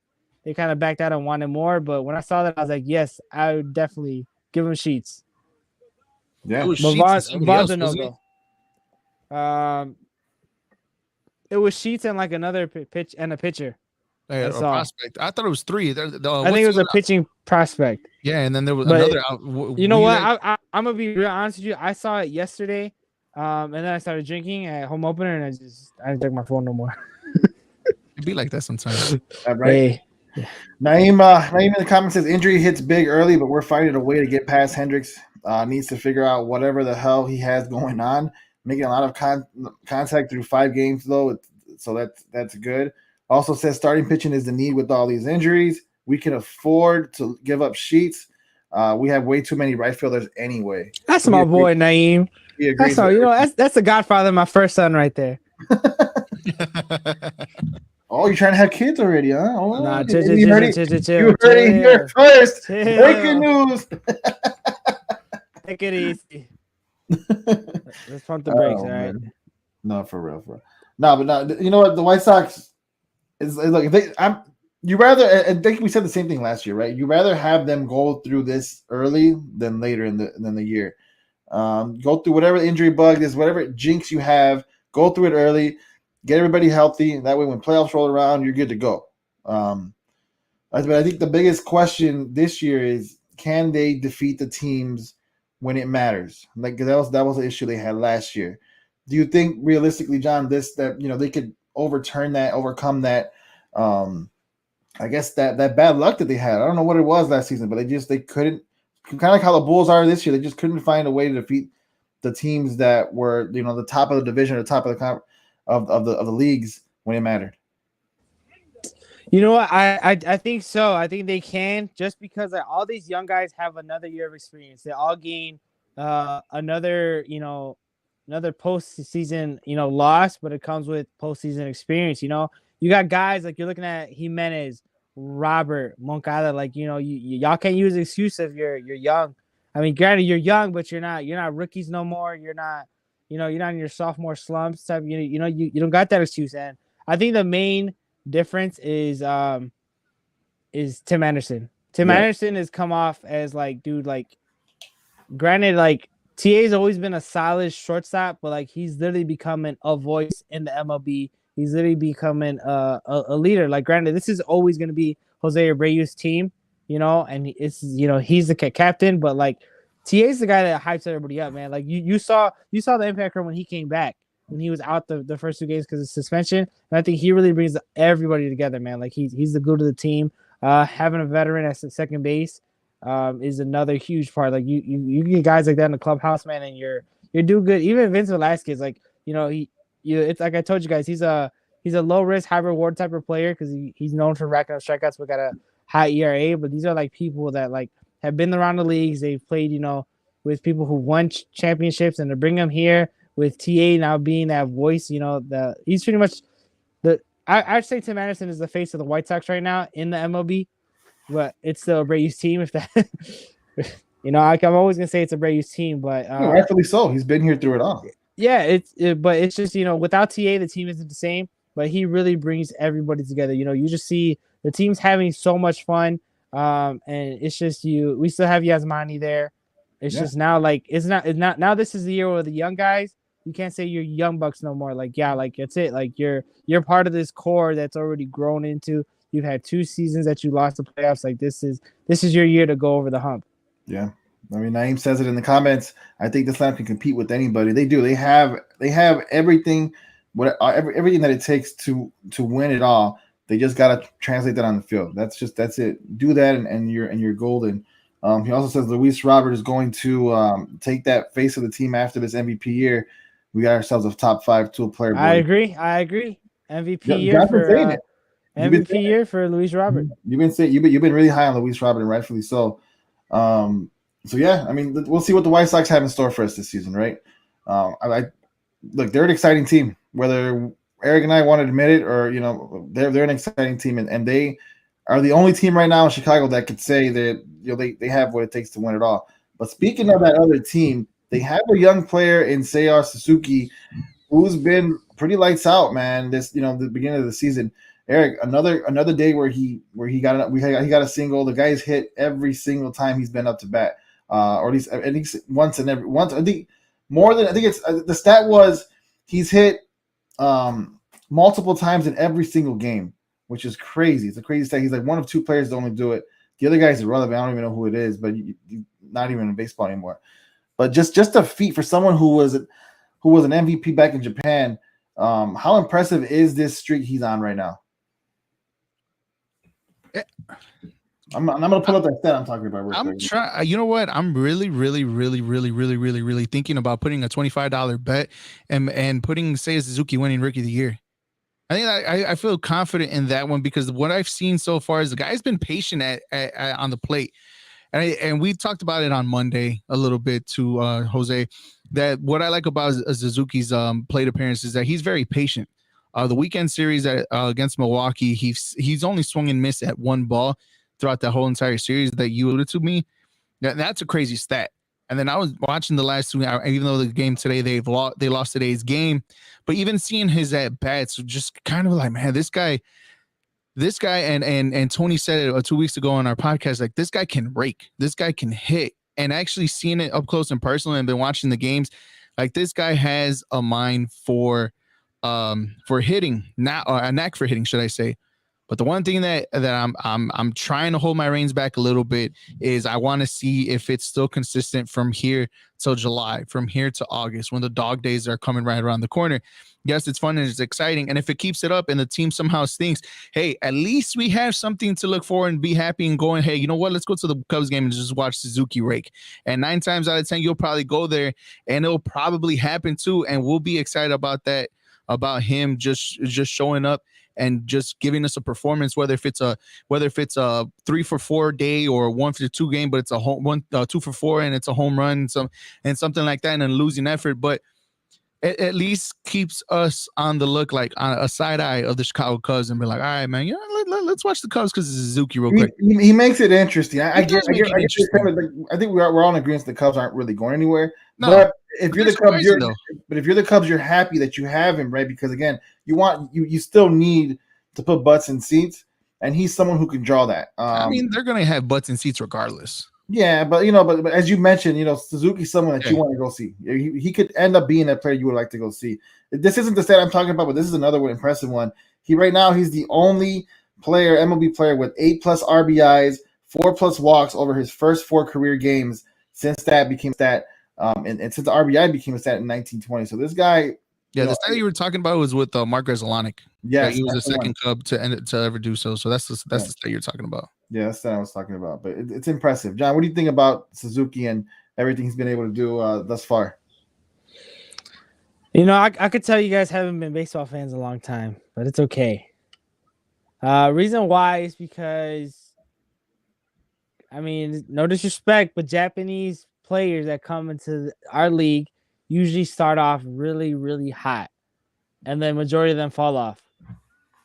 they kind of backed out and wanted more. But when I saw that, I was like, yes, I would definitely give him Sheets. Yeah, it was But Sheets Vaughn's a no-go. It was Sheets and like another pitch and a pitcher. A prospect. I thought it was 3. I think it was a pitching prospect. Yeah, and then there was But another. You know what? I'm gonna be real honest with you. I saw it yesterday, and then I started drinking at home opener, and I didn't check my phone no more. It'd be like that sometimes. Right. Hey. Naeem in the comments says injury hits big early, but we're finding a way to get past Hendricks. Needs to figure out whatever the hell he has going on. Making a lot of contact through 5 games though, so that's good. Also says starting pitching is the need with all these injuries. We can afford to give up Sheets. We have way too many right fielders anyway. That's my boy Naeem. That's all, you know, that's the godfather of my first son right there. Oh, you're trying to have kids already, huh? Oh, Nah, you heard it here first. Breaking news. Take it easy. Let's pump the brakes, all right? Man. No, for real. No, but no, you know what? The White Sox is like you rather. I think we said the same thing last year, right? You rather have them go through this early than later in the year. Go through whatever injury bug is, whatever jinx you have. Go through it early. Get everybody healthy, and that way, when playoffs roll around, you're good to go. I think the biggest question this year is, can they defeat the teams when it matters? Like that was the issue they had last year. Do you think realistically, John, they could overcome that? I guess that bad luck that they had. I don't know what it was last season, but they couldn't. Kind of like how the Bulls are this year, they just couldn't find a way to defeat the teams that were, you know, the top of the division or top of the of the leagues when it mattered. You know what? I think so. I think they can, just because all these young guys have another year of experience. They all gain another postseason, loss, but it comes with postseason experience. You know, you got guys like you're looking at Jimenez, Robert, Moncada. Like, you know, y'all can't use an excuse if you're young. I mean, granted, you're young, but you're not rookies no more. You're not in your sophomore slumps type. You don't got that excuse. And I think the main difference is Tim Anderson. Tim Anderson has come off as like, dude, like, granted, like TA's always been a solid shortstop, but like he's literally becoming a voice in the MLB. He's literally becoming a leader. Like, granted, this is always going to be Jose Abreu's team, and he's the captain, but like TA's the guy that hypes everybody up, man. Like you saw the impact from when he came back. when he was out the first 2 games because of suspension. And I think he really brings everybody together, man. Like he's the glue to the team. Having a veteran at second base is another huge part. Like you get guys like that in the clubhouse, man, and you're doing good. Even Vince Velasquez, like it's like I told you guys, he's a low risk, high reward type of player because he's known for racking up strikeouts, but got a high ERA. But these are like people that like have been around the leagues. They've played, with people who won championships, and to bring them here with TA now being that voice, he's pretty much I'd say Tim Anderson is the face of the White Sox right now in the MLB, but it's still a Braves team. If that, I'm always gonna say it's a Braves team, but rightfully so. He's been here through it all. Yeah, but it's just without TA, the team isn't the same. But he really brings everybody together. You just see the team's having so much fun, and it's just we still have Yasmani there. It's just now like it's not now. This is the year where the young guys. You can't say you're young bucks no more. Like that's it. Like you're part of this core that's already grown into. You've had 2 seasons that you lost the playoffs. Like this is your year to go over the hump. Yeah, I mean Naeem says it in the comments. I think this lineup can compete with anybody. They do. They have everything. Everything that it takes to win it all. They just gotta translate that on the field. That's it. Do that and you're golden. He also says Luis Robert is going to take that face of the team after this MVP year. We got ourselves a top 5 tool player. Boy. I agree. MVP year for Luis Robert. You've been really high on Luis Robert, and rightfully so. So yeah, I mean, we'll see what the White Sox have in store for us this season, right? Look, they're an exciting team. Whether Eric and I want to admit it, or they're an exciting team, and they are the only team right now in Chicago that could say that they have what it takes to win it all. But speaking of that other team, they have a young player in Seiya Suzuki who's been pretty lights out, man. This the beginning of the season. Eric, another day where he got a single. The guy's hit every single time he's been up to bat, or at least once. I think more than it's the stat was he's hit multiple times in every single game, which is crazy. It's a crazy stat. He's like one of 2 players to only do it. The other guy's irrelevant. I don't even know who it is, but not even in baseball anymore. But just a feat for someone who was an MVP back in Japan. How impressive is this streak he's on right now? I'm gonna pull up that stat I'm talking about. I'm trying. You know what? I'm really thinking about putting a $25 bet and putting Seiya Suzuki winning Rookie of the Year. I think I feel confident in that one because what I've seen so far is the guy's been patient on the plate. And we talked about it on Monday a little bit to Jose, that what I like about Suzuki's plate appearance is that he's very patient. The weekend series against Milwaukee, he's only swung and missed at 1 ball throughout the whole entire series that you alluded to me. That's a crazy stat. And then I was watching the last 2, even though the game today they lost today's game, but even seeing his at bats, just kind of like, man, this guy, and Tony said it 2 weeks ago on our podcast, like this guy can rake, this guy can hit, and actually seeing it up close and personal and been watching the games, like this guy has a mind for hitting, not a knack for hitting, should I say. But the one thing that I'm trying to hold my reins back a little bit is I want to see if it's still consistent from here till July, from here to August, when the dog days are coming right around the corner. Yes, it's fun and it's exciting. And if it keeps it up and the team somehow stinks, hey, at least we have something to look for and be happy and going, hey, you know what? Let's go to the Cubs game and just watch Suzuki rake. And 9 times out of 10, you'll probably go there and it'll probably happen too. And we'll be excited about that, about him just showing up and just giving us a performance, whether if it's a 3-for-4 day or a 1-for-2 game, but it's a 2-for-4 and it's a home run and something like that, and a losing effort. But it at least keeps us on the look, like on a side eye of the Chicago Cubs, and be like, all right, man, let's watch the Cubs because it's Suzuki real quick. He makes it interesting. I think we're all in agreement the Cubs aren't really going anywhere. No, but if you're the Cubs, you're happy that you have him, right? Because again, you still need to put butts in seats, and he's someone who can draw that. I mean, they're going to have butts in seats regardless. Yeah, but but as you mentioned, Suzuki's someone that you want to go see. He could end up being that player you would like to go see. This isn't the stat I'm talking about, but this is another one, impressive one. Right now he's the only MLB player with 8+ RBIs, 4+ walks over his first 4 career games since that became a stat. And since the RBI became a stat in 1920. So this guy, Yeah, You the know, stat you were talking about was with Mark Rezolanic. yes, He was the that's the one. second Cub to ever do so. So that's the Yeah. stat you're talking about. Yeah, that's what I was talking about. But it's impressive. John, what do you think about Suzuki and everything he's been able to do thus far? You know, I could tell you guys haven't been baseball fans a long time, but it's okay. Reason why is because, I mean, no disrespect, but Japanese players that come into our league usually start off really, really hot, and then majority of them fall off.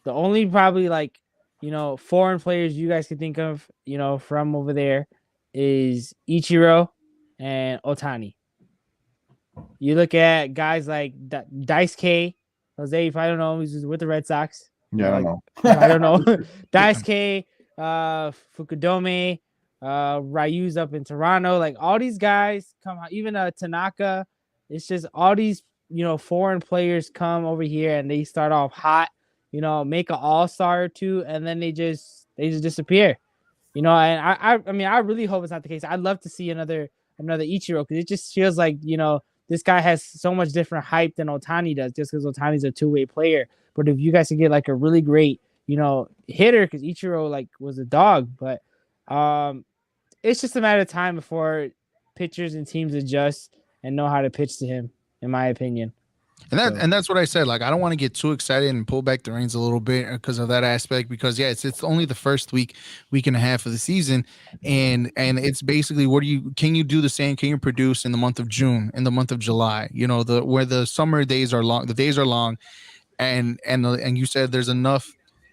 The only probably like, you know, foreign players you guys can think of, you know, from over there is Ichiro and Otani. You look at guys like Dice K, Jose, if I don't know, he's with the Red Sox. Yeah, I don't know. I don't know. Dice K, Fukudome, Ryu's up in Toronto. Like all these guys come out, even Tanaka. It's just all these, you know, foreign players come over here and they start off hot, you know, make an all-star or two, and then they just disappear. You know, and I mean, I really hope it's not the case. I'd love to see another Ichiro, because it just feels like, you know, this guy has so much different hype than Otani does, just because Otani's a two-way player. But if you guys could get like a really great, you know, hitter, because Ichiro like was a dog, but it's just a matter of time before pitchers and teams adjust and know how to pitch to him, in my opinion. And that's what I said. Like, I don't want to get too excited and pull back the reins a little bit because of that aspect. Because it's only the first week and a half of the season, and it's basically can you do the same? Can you produce in the month of June, in the month of July? You know, where the summer days are long, the days are long, and you said there's enough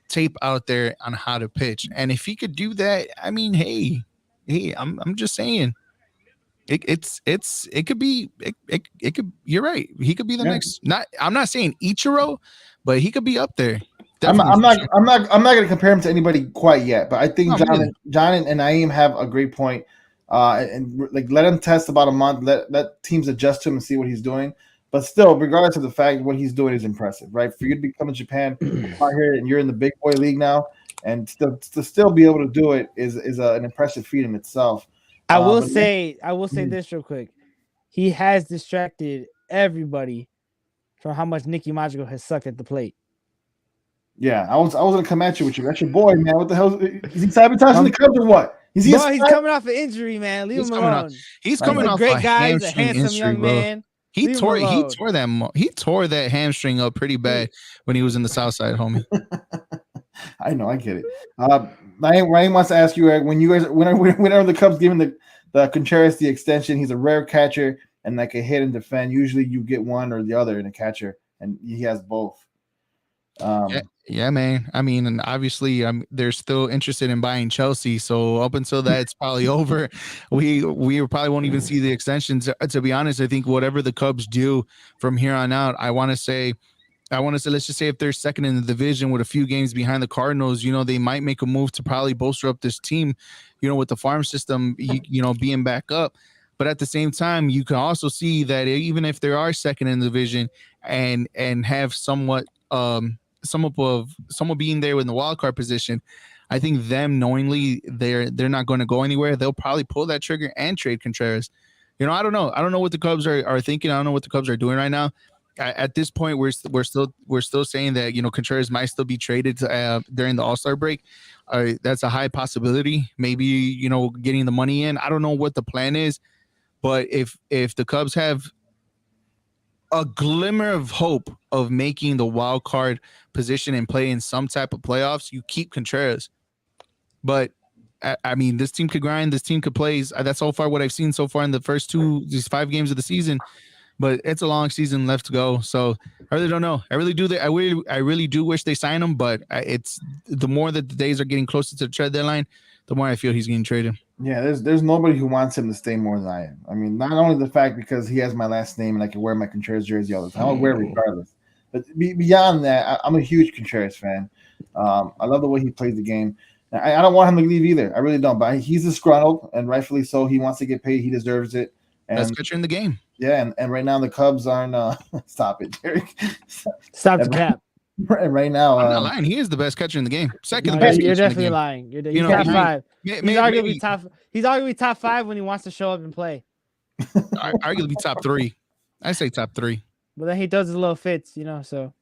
tape out there on how to pitch, and if he could do that, I mean, hey, I'm just saying. It could be you're right. He could be the next. I'm not saying Ichiro, but he could be up there. I'm not going to compare him to anybody quite yet, but I think John and Naeem have a great point. And like let him test about a month. Let teams adjust to him and see what he's doing. But still, regardless of the fact, what he's doing is impressive, right? For you to be coming to Japan out here and you're in the big boy league now, and to still be able to do it is an impressive feat in itself. I will say this real quick. He has distracted everybody from how much Nicky Madrigal has sucked at the plate. Yeah, I was gonna come at you with you. That's your boy, man. What the hell is he sabotaging the Cubs or what? He's coming off an injury, man. Leave him alone. He's coming off great guy. He's a handsome young man. He tore that hamstring up pretty bad when he was in the South Side, homie. I know, I get it. Ryan wants to ask you, whenever the Cubs giving the Contreras the extension, he's a rare catcher and that can hit and defend. Usually you get one or the other in a catcher, and he has both. Yeah, man. I mean, and obviously they're still interested in buying Chelsea. So up until that's probably over, we probably won't even see the extensions. To be honest, I think whatever the Cubs do from here on out, I want to say, let's just say if they're second in the division with a few games behind the Cardinals, you know, they might make a move to probably bolster up this team, you know, with the farm system, you know, being back up. But at the same time, you can also see that even if they are second in the division and have somewhat being there in the wild card position, I think them knowingly they're not going to go anywhere. They'll probably pull that trigger and trade Contreras. You know, I don't know what the Cubs are thinking. I don't know what the Cubs are doing right now. At this point, we're still saying that, you know, Contreras might still be traded during the All-Star break. That's a high possibility. Maybe, you know, getting the money in. I don't know what the plan is, but if the Cubs have a glimmer of hope of making the wild card position and play in some type of playoffs, you keep Contreras. But I mean, this team could grind. This team could play. That's so far what I've seen so far in the first these 5 games of the season. But it's a long season left to go, so I really don't know. I really do wish they sign him, but it's the more that the days are getting closer to the trade deadline, the more I feel he's getting traded. Yeah, there's nobody who wants him to stay more than I am. I mean, not only the fact because he has my last name and I can wear my Contreras jersey all the time. I'll wear it regardless. But beyond that, I'm a huge Contreras fan. I love the way he plays the game. I don't want him to leave either. I really don't. But he's disgruntled, and rightfully so. He wants to get paid. He deserves it. Best pitcher in the game. Yeah, and right now the Cubs aren't. Stop it, Derek. Stop the cap. Right now, I'm not lying. He is the best catcher in the game. Second No, best. You're definitely lying. He's top 5. He's arguably top. He's arguably top 5 when he wants to show up and play. Arguably top 3. I say top 3. But then he does his little fits, so.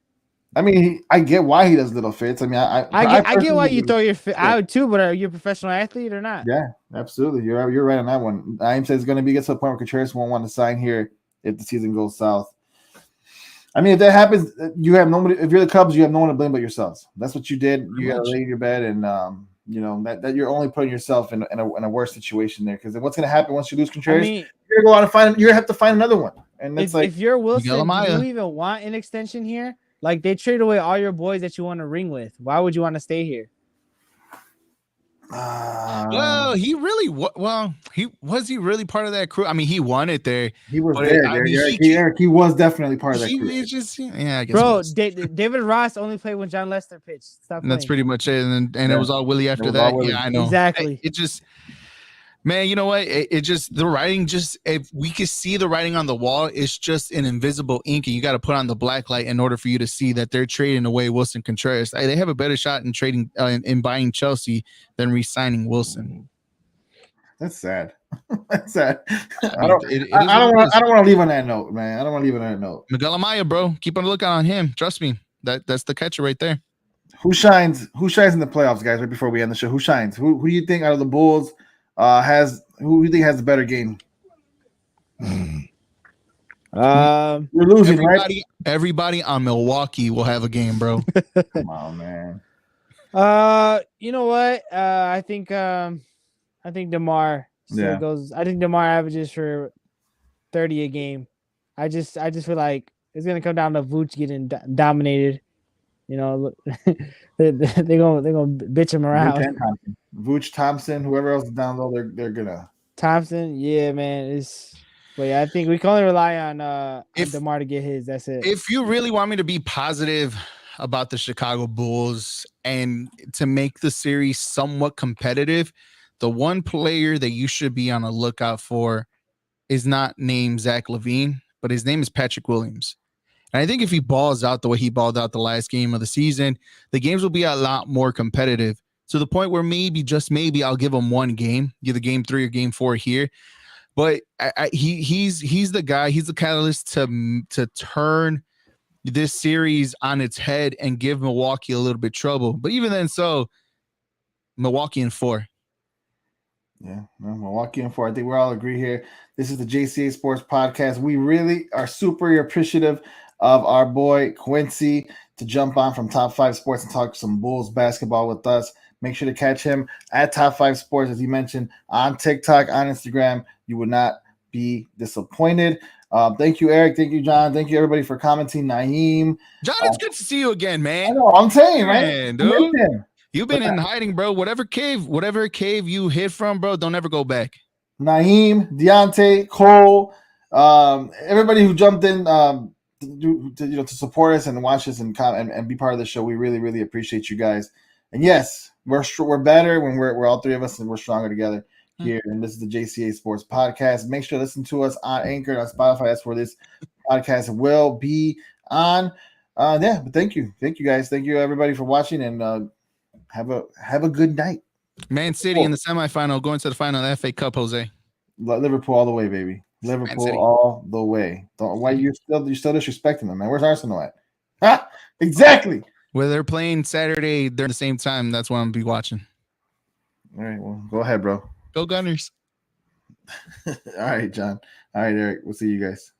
I mean, I get why he does little fits. I mean, I get why you personally- throw your fit. I would too, but are you a professional athlete or not? Yeah, absolutely. You're right on that one. Naeem says it's going to get to the point where Contreras won't want to sign here if the season goes south. I mean, if that happens, you have nobody. If you're the Cubs, you have no one to blame but yourselves. That's what you did. You got to lay in your bed, and that you're only putting yourself in a worse situation there. Because what's going to happen once you lose Contreras? I mean, you're going to go out and find. You're going to have to find another one. And it's if you're Wilson, Miguel do Amaya. you even want an extension here? Like they trade away all your boys that you want to ring with. Why would you want to stay here? Well, he really was he really part of that crew? I mean, he won it there. He was But there. I mean, Eric, he was definitely part of that. He crew. was just I guess. Bro, it was. David Ross only played when John Lester pitched. Stop And that's playing. pretty much it. And it was all Willie after was that. all Willie. Yeah, I know. Exactly. It just, man, you know what? It just, the writing just, if we could see the writing on the wall, it's just an invisible ink, and you got to put on the black light in order for you to see that they're trading away Wilson Contreras. They have a better shot in trading, in buying Chelsea than re-signing Wilson. That's sad. That's sad. I mean, don't want to leave on that note, man. I don't want to leave on that note. Miguel Amaya, bro, keep on looking on him. Trust me, that's the catcher right there. Who shines in the playoffs, guys? Right before we end the show, who shines? Who do you think out of the Bulls who do you think has the better game? You're losing, right? Everybody on Milwaukee will have a game, bro. Come on, man. You know what? I think DeMar still goes. I think DeMar averages for 30 a game. I just feel like it's gonna come down to Vooch getting dominated. They're gonna bitch him around. Vooch, Thompson, whoever else is down low, they're gonna. Thompson, yeah, man. But yeah, I think we can only rely on DeMar to get his. That's it. If you really want me to be positive about the Chicago Bulls and to make the series somewhat competitive, the one player that you should be on a lookout for is not named Zach LaVine, but his name is Patrick Williams. And I think if he balls out the way he balled out the last game of the season, the games will be a lot more competitive, to the point where maybe, just maybe, I'll give him one game, either game 3 or game 4 here. But he's the guy, he's the catalyst to turn this series on its head and give Milwaukee a little bit trouble. But even then, so Milwaukee in 4. Yeah, Milwaukee in 4. I think we all agree here. This is the Jca Sports Podcast. We really are super appreciative of our boy Quincy to jump on from Top 5 Sports and talk some Bulls basketball with us. Make sure to catch him at Top 5 Sports, as you mentioned, on TikTok, on Instagram. You would not be disappointed. Thank you, Eric. Thank you, John. Thank you, everybody, for commenting. Naeem. John, it's good to see you again, man. I know, I'm saying, man, right? Dude. You've been in hiding, bro. Whatever cave you hid from, bro, don't ever go back. Naeem, Deontay, Cole, everybody who jumped in to support us and watch us and be part of the show. We really, really appreciate you guys. And yes, we're better when we're all three of us and we're stronger together here. And this is the Jca Sports Podcast. Make sure to listen to us on Anchor and on Spotify. That's where this podcast will be on. But thank you guys. Thank you everybody for watching, and have a good night. Man City in the semifinal, going to the final of the FA Cup, Jose. Liverpool all the way, baby. Liverpool all the way. Why you're still disrespecting them, man? Where's Arsenal at? Ha! Exactly. Where they're playing Saturday, they're at the same time. That's what I'm gonna be watching. All right, well, go ahead, bro. Go Gunners. All right, John. All right, Eric. We'll see you guys.